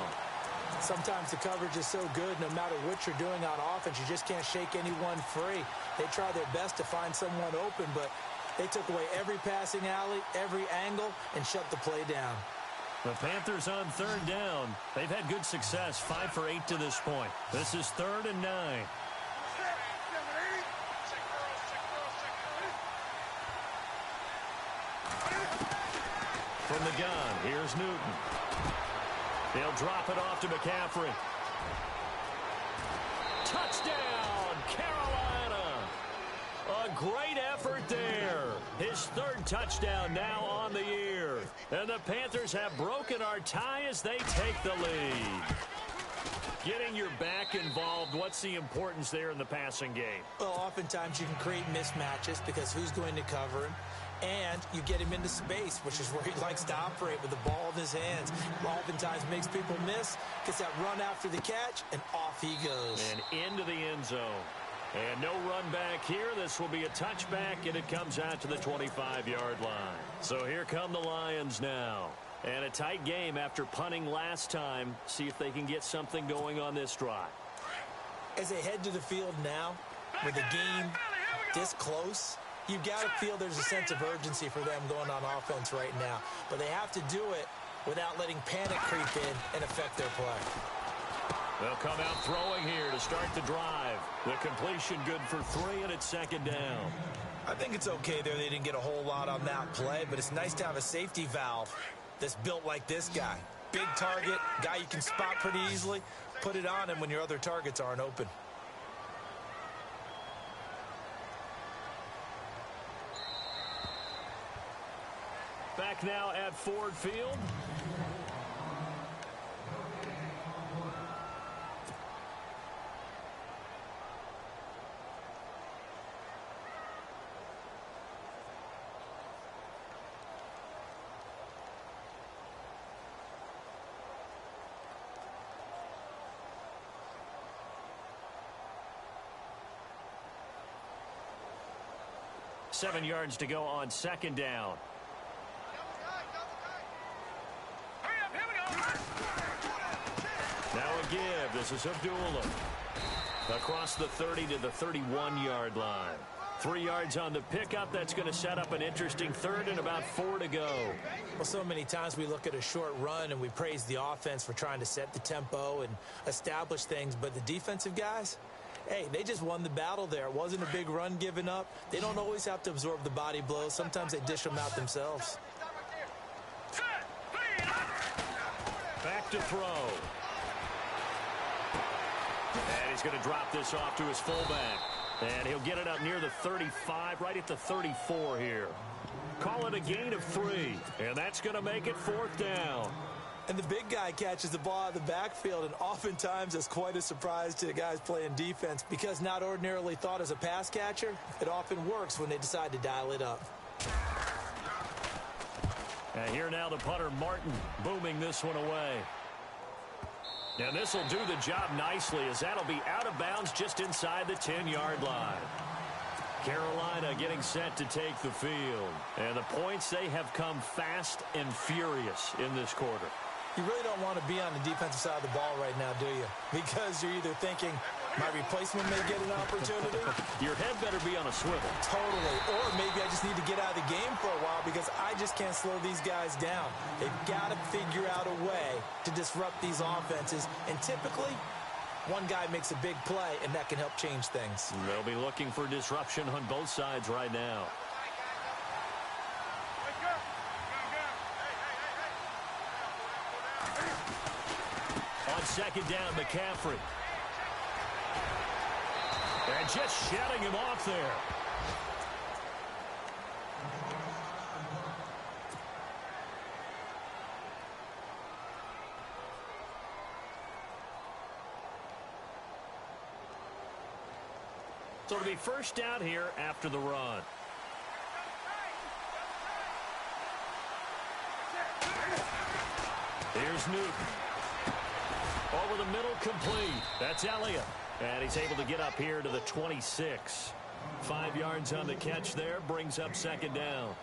Sometimes the coverage is so good, no matter what you're doing on offense, you just can't shake anyone free. They try their best to find someone open, but they took away every passing alley, every angle, and shut the play down. The Panthers on third down. They've had good success, 5 for 8 to this point. This is 3rd and 9. From the gun, here's Newton. They'll drop it off to McCaffrey. Touchdown, Carolina! A great effort there. His 3rd touchdown now on the year. And the Panthers have broken our tie as they take the lead. Getting your back involved, what's the importance there in the passing game? Well, oftentimes you can create mismatches because who's going to cover him? And you get him into space, which is where he likes to operate with the ball in his hands. Oftentimes makes people miss, gets that run after the catch, and off he goes. And into the end zone. And no run back here. This will be a touchback, and it comes out to the 25-yard line. So here come the Lions now. And a tight game after punting last time. See if they can get something going on this drive. As they head to the field now, with the game this close, you've got to feel there's a sense of urgency for them going on offense right now. But they have to do it without letting panic creep in and affect their play. They'll come out throwing here to start the drive. The completion good for 3, and it's 2nd down. I think it's okay there. They didn't get a whole lot on that play, but it's nice to have a safety valve that's built like this guy. Big target, guy you can spot pretty easily. Put it on him when your other targets aren't open. Back now at Ford Field. Seven yards to go on 2nd down. Now a give. This is Abdullah. Across the 30 to the 31-yard line. 3 yards on the pickup. That's going to set up an interesting 3rd and about 4 to go. Well, so many times we look at a short run and we praise the offense for trying to set the tempo and establish things, but the defensive guys, hey, they just won the battle there. It wasn't a big run given up. They don't always have to absorb the body blows. Sometimes they dish them out themselves. Back to throw. And he's going to drop this off to his fullback. And he'll get it up near the 35, right at the 34 here. Call it a gain of 3. And that's going to make it 4th down. And the big guy catches the ball out of the backfield, and oftentimes it's quite a surprise to the guys playing defense because not ordinarily thought as a pass catcher, it often works when they decide to dial it up. And here now the punter, Martin, booming this one away. And this will do the job nicely as that'll be out of bounds just inside the 10-yard line. Carolina getting set to take the field. And the points, they have come fast and furious in this quarter. You really don't want to be on the defensive side of the ball right now, do you? Because you're either thinking, my replacement may get an opportunity. Your head better be on a swivel. Totally. Or maybe I just need to get out of the game for a while because I just can't slow these guys down. They've got to figure out a way to disrupt these offenses. And typically, one guy makes a big play, and that can help change things. They'll be looking for disruption on both sides right now. On 2nd down, McCaffrey. And just shutting him off there. So it'll be 1st down here after the run. Here's Newton. Over the middle, complete. That's Elliott. And he's able to get up here to the 26. 5 yards on the catch there, brings up 2nd down.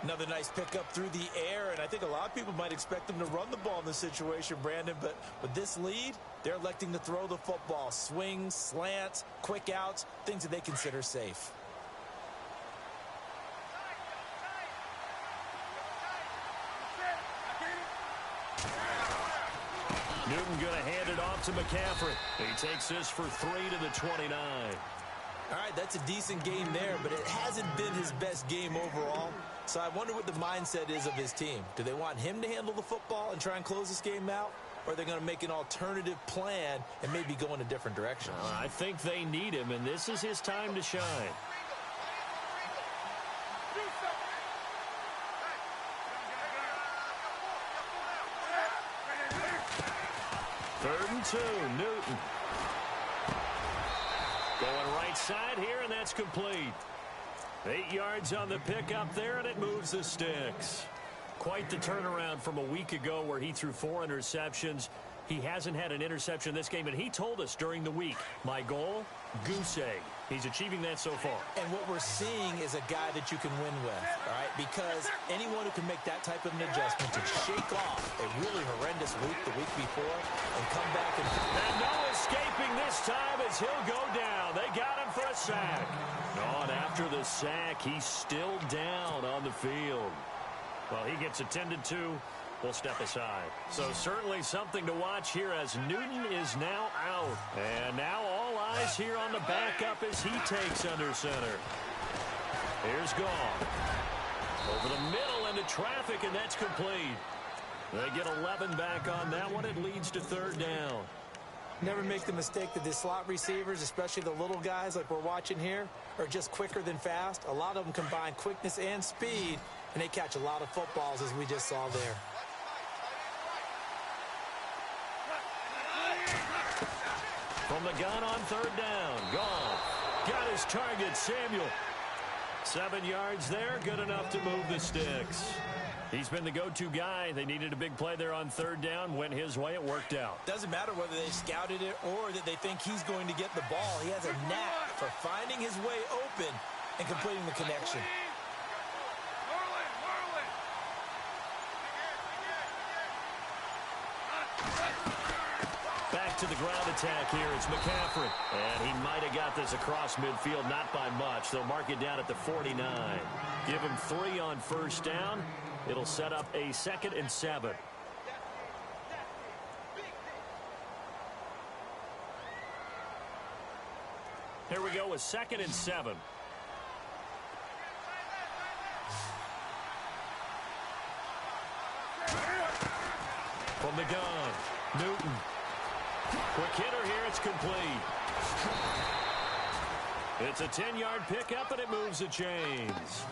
Another nice pickup through the air, and I think a lot of people might expect them to run the ball in this situation, Brandon, but with this lead, they're electing to throw the football. Swings, slants, quick outs, things that they consider safe. Newton going to hand it off to McCaffrey. He takes this for 3 to the 29. All right, that's a decent game there, but it hasn't been his best game overall. So I wonder what the mindset is of his team. Do they want him to handle the football and try and close this game out? Or are they going to make an alternative plan and maybe go in a different direction? I think they need him, and this is his time to shine. Third and 2, Newton. Going right side here, and that's complete. 8 yards on the pickup there, and it moves the sticks. Quite the turnaround from a week ago where he threw 4 interceptions. He hasn't had an interception this game, and he told us during the week, my goal, goose egg. He's achieving that so far. And what we're seeing is a guy that you can win with, all right? Because anyone who can make that type of an adjustment to shake off a really horrendous week the week before and come back and no escaping this time as he'll go down. They got him for a sack. Oh, and after the sack, he's still down on the field. Well, he gets attended to. We'll step aside. So certainly something to watch here as Newton is now out. And now all eyes here on the backup as he takes under center. Here's Goff. Over the middle into traffic, and that's complete. They get 11 back on that one. It leads to third down. Never make the mistake that the slot receivers, especially the little guys like we're watching here, are just quicker than fast. A lot of them combine quickness and speed, and they catch a lot of footballs as we just saw there. From the gun on third down. Goff got his target, Samuel. 7 yards there, good enough to move the sticks. He's been the go-to guy. They needed a big play there on third down. Went his way. It worked out. Doesn't matter whether they scouted it or that they think he's going to get the ball. He has a knack for finding his way open and completing the connection. Back to the ground attack here. It's McCaffrey. And he might have got this across midfield, not by much. They'll mark it down at the 49. Give him 3 on first down. It'll set up a 2nd and 7. Here we go with 2nd and 7. From the gun, Newton. Quick hitter here, it's complete. It's a 10-yard pickup, and it moves the chains.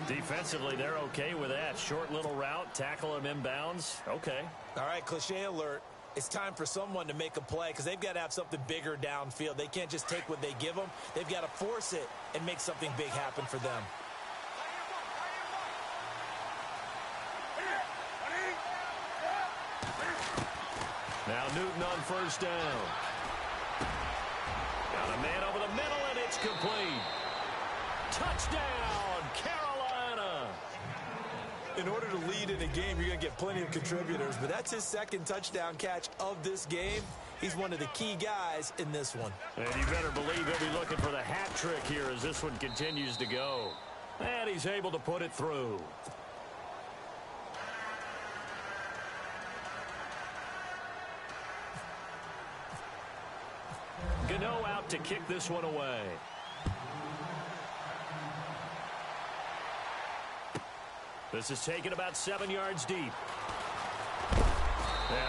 Defensively, they're okay with that. Short little route, tackle him inbounds. Okay. All right, cliche alert. It's time for someone to make a play because they've got to have something bigger downfield. They can't just take what they give them. They've got to force it and make something big happen for them. Now Newton on first down. Got a man over the middle, and it's complete. Touchdown, Carolina. In order to lead in a game, you're going to get plenty of contributors, but that's his 2nd touchdown catch of this game. He's one of the key guys in this one. And you better believe he'll be looking for the hat trick here as this one continues to go. And he's able to put it through. Gano out to kick this one away. This is taken about 7 yards deep. And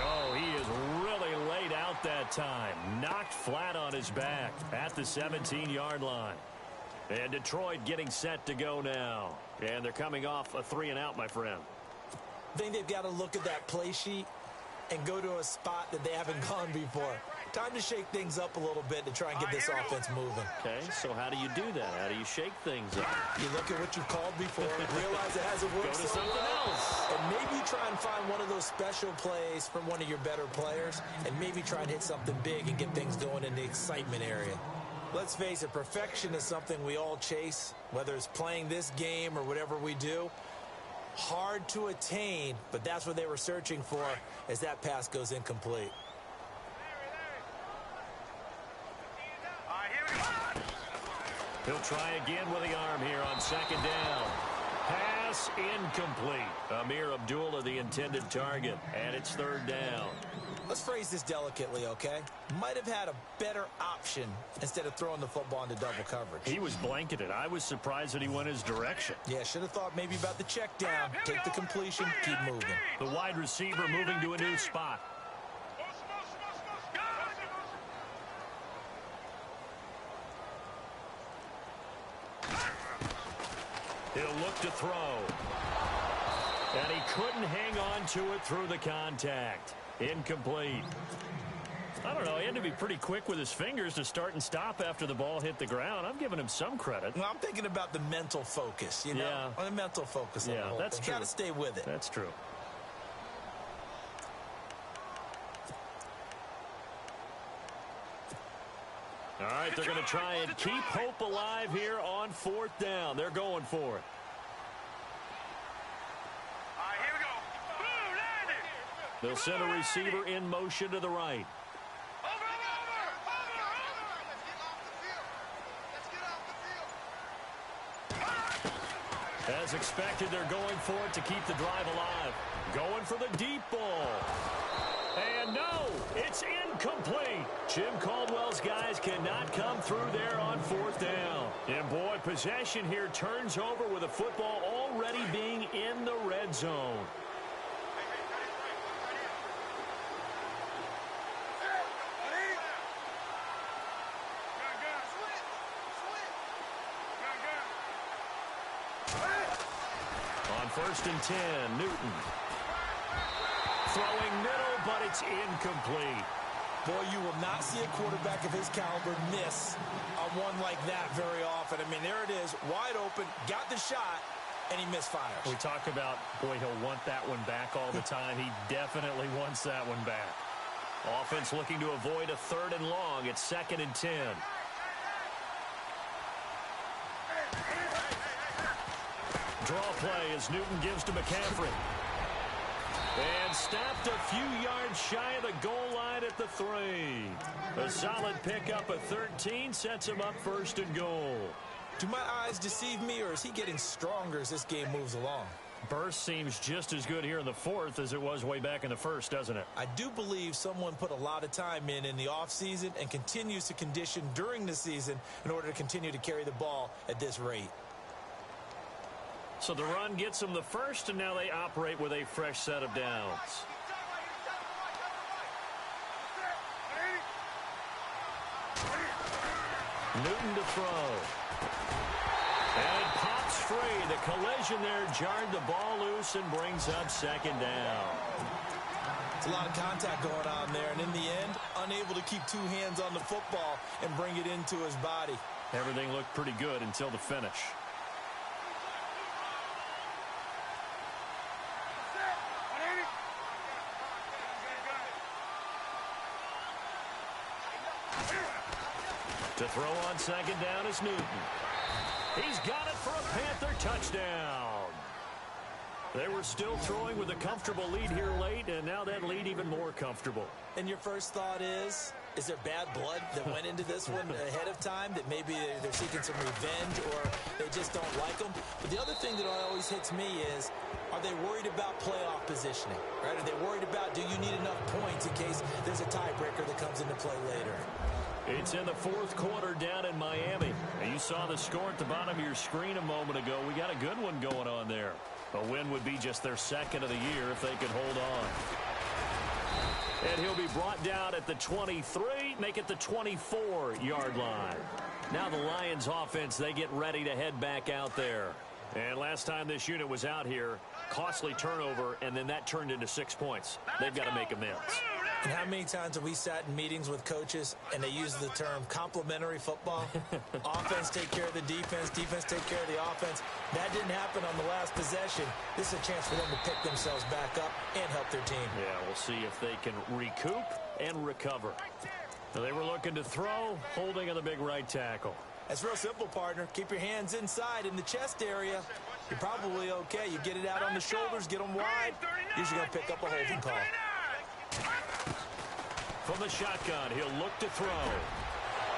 oh, he is really laid out that time. Knocked flat on his back at the 17-yard line. And Detroit getting set to go now. And they're coming off a 3-and-out, my friend. I think they've got to look at that play sheet and go to a spot that they haven't gone before. Time to shake things up a little bit to try and get this offense moving. Okay, so how do you do that? How do you shake things up? You look at what you called before, realize it hasn't worked. Go to something else. And maybe try and find one of those special plays from one of your better players, and maybe try and hit something big and get things going in the excitement area. Let's face it, perfection is something we all chase, whether it's playing this game or whatever we do. Hard to attain, but that's what they were searching for as that pass goes incomplete. All right, here we go. He'll try again with the arm here on second down. Pass incomplete. Amir Abdullah, the intended target, and it's third down. Let's phrase this delicately, okay? Might have had a better option instead of throwing the football into double coverage. He was blanketed. I was surprised that he went his direction. Yeah, should have thought maybe about the check down. Take the completion, keep moving. The wide receiver moving to a new spot. He'll look to throw. And he couldn't hang on to it through the contact. Incomplete. I don't know. He had to be pretty quick with his fingers to start and stop after the ball hit the ground. I'm giving him some credit. Well, I'm thinking about the mental focus, you know? Yeah. On the mental focus on the whole that's thing. true. Got to stay with it. That's true. All right, they're going to try and keep hope alive here on fourth down. They're going for it. All right, here we go. Boom, landed. They'll send a receiver in motion to the right. Over. Let's get off the field. As expected, they're going for it to keep the drive alive. Going for the deep ball. And no, it's incomplete. Jim Caldwell's guys cannot come through there on fourth down. And boy, possession here turns over with the football already being in the red zone. On first and 10, Newton. Throwing middle, but it's incomplete. Boy, you will not see a quarterback of his caliber miss on one like that very often. I mean, there it is, wide open, got the shot, and he misfires. We talk about, boy, he'll want that one back all the time. He definitely wants that one back. Offense looking to avoid a third and long. It's second and 10. Draw play as Newton gives to McCaffrey. And stopped a few yards shy of the goal line at the 3. A solid pickup of 13 sets him up first and goal. Do my eyes deceive me, or is he getting stronger as this game moves along? Burst seems just as good here in the fourth as it was way back in the first, doesn't it? I do believe someone put a lot of time in the offseason and continues to condition during the season in order to continue to carry the ball at this rate. So the run gets them the first, and now they operate with a fresh set of downs. Newton to throw. And it pops free. The collision there jarred the ball loose and brings up second down. It's a lot of contact going on there, and in the end, unable to keep two hands on the football and bring it into his body. Everything looked pretty good until the finish. To throw on second down is Newton. He's got it for a Panther touchdown. They were still throwing with a comfortable lead here late, and now that lead even more comfortable. And your first thought is there bad blood that went into this one ahead of time, that maybe they're seeking some revenge or they just don't like them? But the other thing that always hits me is, are they worried about playoff positioning? Right? Are they worried about, do you need enough points in case there's a tiebreaker that comes into play later? It's in the fourth quarter down in Miami. And you saw the score at the bottom of your screen a moment ago. We got a good one going on there. A win would be just their second of the year if they could hold on. And he'll be brought down at the 23, make it the 24-yard line. Now the Lions offense, they get ready to head back out there. And last time this unit was out here, costly turnover, and then that turned into 6 points. They've got to make amends. And how many times have we sat in meetings with coaches and they use the term complementary football? Offense take care of the defense, defense take care of the offense. That didn't happen on the last possession. This is a chance for them to pick themselves back up and help their team. Yeah, we'll see if they can recoup and recover. Now, they were looking to throw, holding on the big right tackle. That's real simple, partner. Keep your hands inside in the chest area. You're probably okay. You get it out on the shoulders, get them wide. Usually going to pick up a holding call. From the shotgun, he'll look to throw.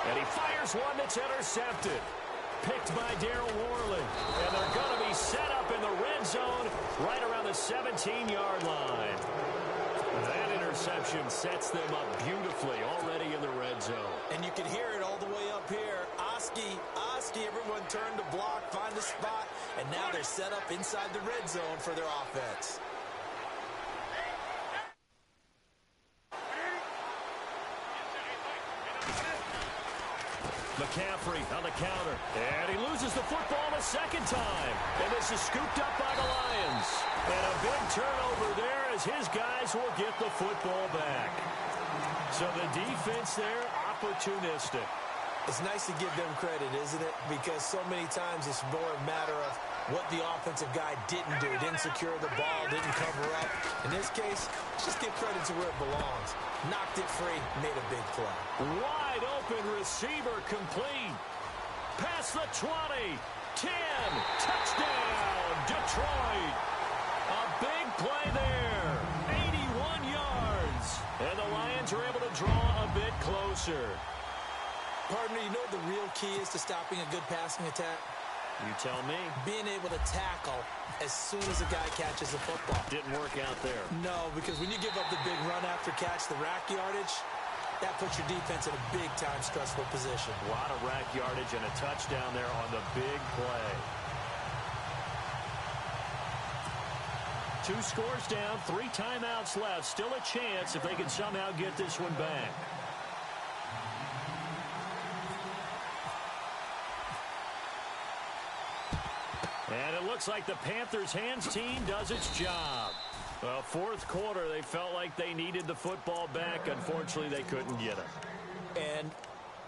And he fires one that's intercepted. Picked by Darryl Worley. And they're going to be set up in the red zone right around the 17-yard line. That interception sets them up beautifully already in the red zone. And you can hear it all the way up here. Oski, everyone turned to block, find a spot, and now they're set up inside the red zone for their offense. McCaffrey on the counter. And he loses the football a second time. And this is scooped up by the Lions. And a big turnover there as his guys will get the football back. So the defense there, opportunistic. It's nice to give them credit, isn't it? Because so many times it's more a matter of what the offensive guy didn't do. Didn't secure the ball, didn't cover up. In this case, just give credit to where it belongs. Knocked it free, made a big play. Wide open receiver complete. Past the 20, 10, touchdown, Detroit. A big play there, 81 yards. And the Lions are able to draw a bit closer. Partner, you know what the real key is to stopping a good passing attack? You tell me. Being able to tackle as soon as a guy catches the football. Didn't work out there. No, because when you give up the big run after catch, the rack yardage, that puts your defense in a big-time stressful position. A lot of rack yardage and a touchdown there on the big play. 2 scores down, 3 timeouts left. Still a chance if they can somehow get this one back. And it looks like the Panthers' hands team does its job. Well, fourth quarter, they felt like they needed the football back. Unfortunately, they couldn't get it. And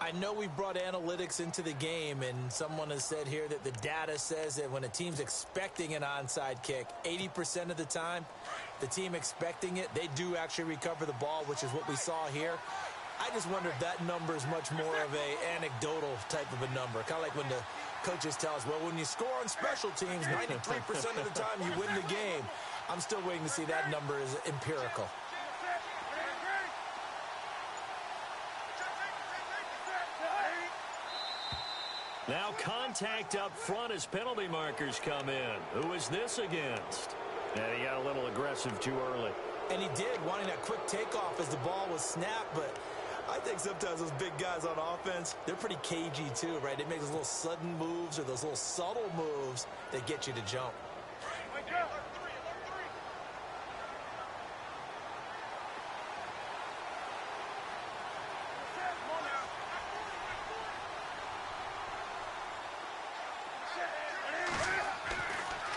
I know we brought analytics into the game, and someone has said here that the data says that when a team's expecting an onside kick, 80% of the time, the team expecting it, they do actually recover the ball, which is what we saw here. I just wonder if that number is much more of a anecdotal type of a number. Kind of like when the coaches tell us, well, when you score on special teams, 93% of the time you win the game. I'm still waiting to see that number is empirical. Now contact up front as penalty markers come in. Who is this against? And he got a little aggressive too early. And he did, wanting that quick takeoff as the ball was snapped, but I think sometimes those big guys on offense, they're pretty cagey too, right? They make those little sudden moves or those little subtle moves that get you to jump.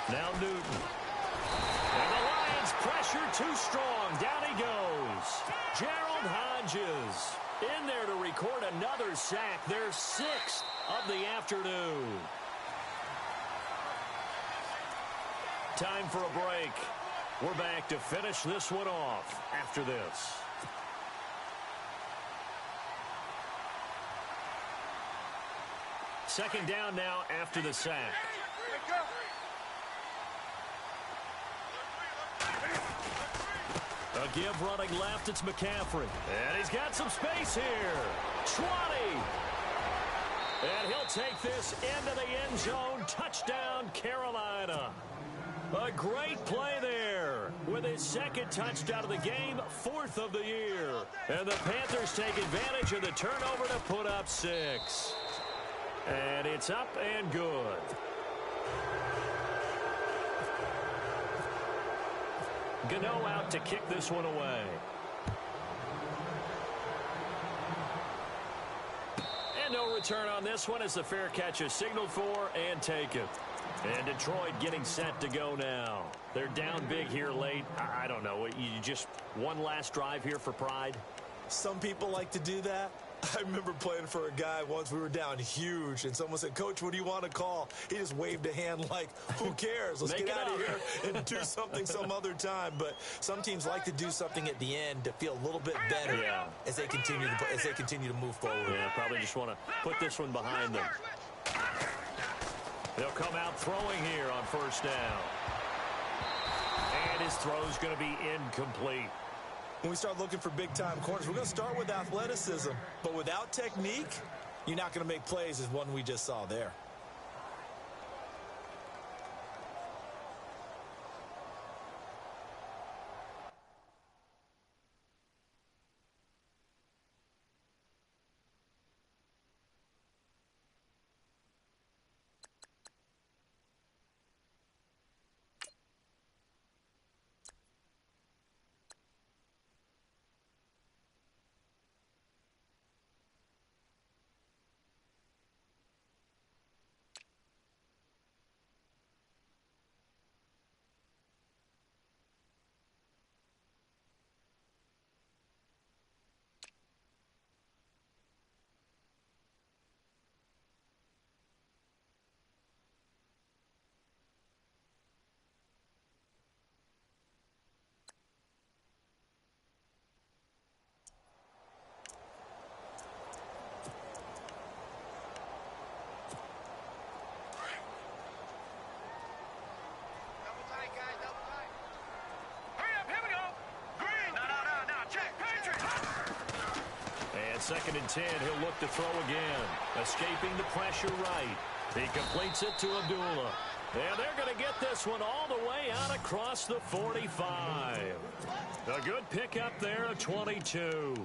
Now Newton. And the Lions pressure too strong. Down he goes. Gerald Hodges in there to record another sack. Their 6th of the afternoon. Time for a break. We're back to finish this one off after this. Second down now after the sack. A give running left, it's McCaffrey. And he's got some space here. 20. And he'll take this into the end zone. Touchdown, Carolina. A great play there with his 2nd touchdown of the game, 4th of the year. And the Panthers take advantage of the turnover to put up 6. And it's up and good. Gano out to kick this one away. And no return on this one as the fair catch is signaled for and taken. And Detroit getting set to go now. They're down big here late. I don't know. You just one last drive here for pride? Some people like to do that. I remember playing for a guy once. We were down huge, and someone said, "Coach, what do you want to call?" He just waved a hand like, "Who cares? Let's get out of here and do something some other time." But some teams like to do something at the end to feel a little bit better as they continue to move forward. Yeah, probably just want to put this one behind them. They'll come out throwing here on first down. And his throw's going to be incomplete. When we start looking for big-time corners, we're going to start with athleticism. But without technique, you're not going to make plays as one we just saw there. Second and 10, he'll look to throw again. Escaping the pressure right. He completes it to Abdullah. And they're going to get this one all the way out across the 45. A good pickup there at 22.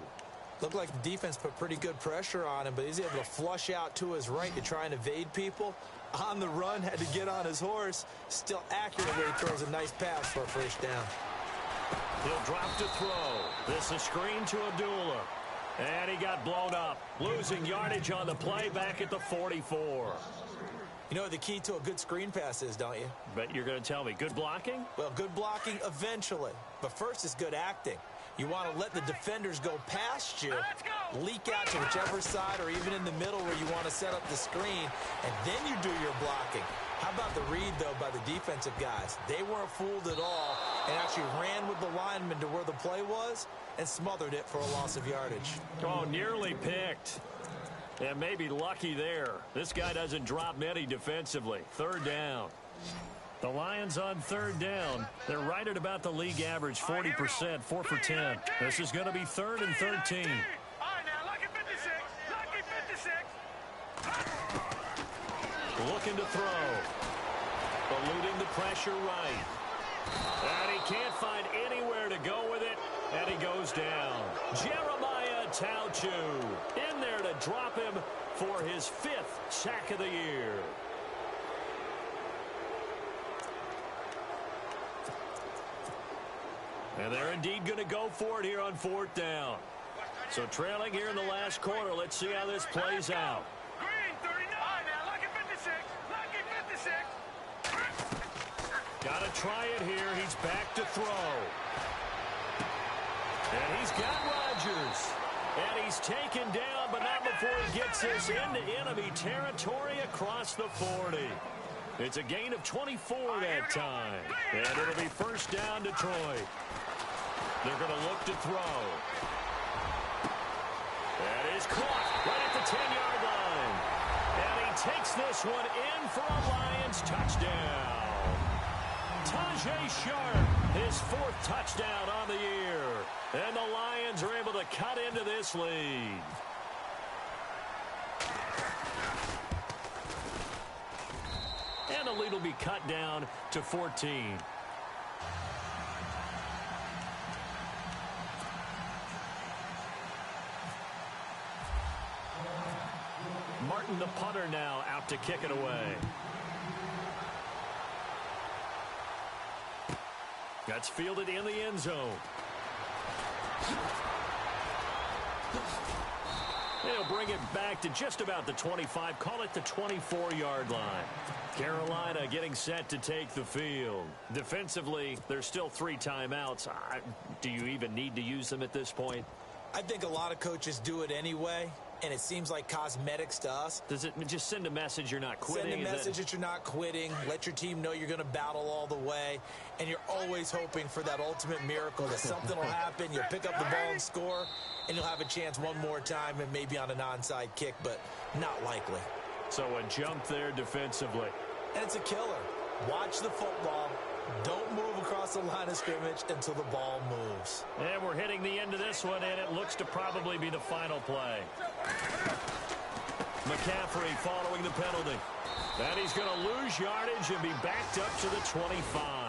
Looked like the defense put pretty good pressure on him, but he's able to flush out to his right to try and evade people. On the run, had to get on his horse. Still accurately throws a nice pass for a first down. He'll drop to throw. This is screen to Abdullah. And he got blown up, losing yardage on the play back at the 44. You know what the key to a good screen pass is, don't you? Bet you're going to tell me. Good blocking? Well, good blocking eventually. But first is good acting. You want to let the defenders go past you, leak out to whichever side or even in the middle where you want to set up the screen, and then you do your blocking. How about the read, though, by the defensive guys? They weren't fooled at all and actually ran with the lineman to where the play was and smothered it for a loss of yardage. Oh, nearly picked. And maybe lucky there. This guy doesn't drop many defensively. Third down. The Lions on third down. They're right at about the league average, 40%, 4 for 10. This is going to be 3rd and 13. All right, now, lucky 56. Lucky 56. Looking to throw. Eluding the pressure right. And he can't find anywhere to go with it. And he goes down. Jeremiah Tauchu in there to drop him for his 5th sack of the year. And they're indeed going to go for it here on 4th down. So trailing here in the last quarter. Let's see how this plays out. Green, 39. Now, lucky 56. Lucky 56. Got to try it here. He's back to throw. And he's got Rodgers. And he's taken down, but not before he gets this into enemy territory across the 40. It's a gain of 24 that time. And it'll be first down Detroit. They're going to look to throw. That is caught right at the 10-yard line. And he takes this one in for a Lions touchdown. Tajay Sharp, his 4th touchdown on the year. And the Lions are able to cut into this lead. And the lead will be cut down to 14. Martin, the punter, now out to kick it away. That's fielded in the end zone. They'll bring it back to just about the 25. Call it the 24-yard line. Carolina getting set to take the field. Defensively, there's still 3 timeouts. Do you even need to use them at this point? I think a lot of coaches do it anyway. and it seems like cosmetics to us. Does it just send a message you're not quitting? Send a message that you're not quitting. Let your team know you're going to battle all the way. And you're always hoping for that ultimate miracle that something will happen. You'll pick up the ball and score, and you'll have a chance one more time and maybe on an onside kick, but not likely. So a jump there defensively. And it's a killer. Watch the football. Don't move across the line of scrimmage until the ball moves. And we're hitting the end of this one, and it looks to probably be the final play. McCaffrey following the penalty. And he's going to lose yardage and be backed up to the 25.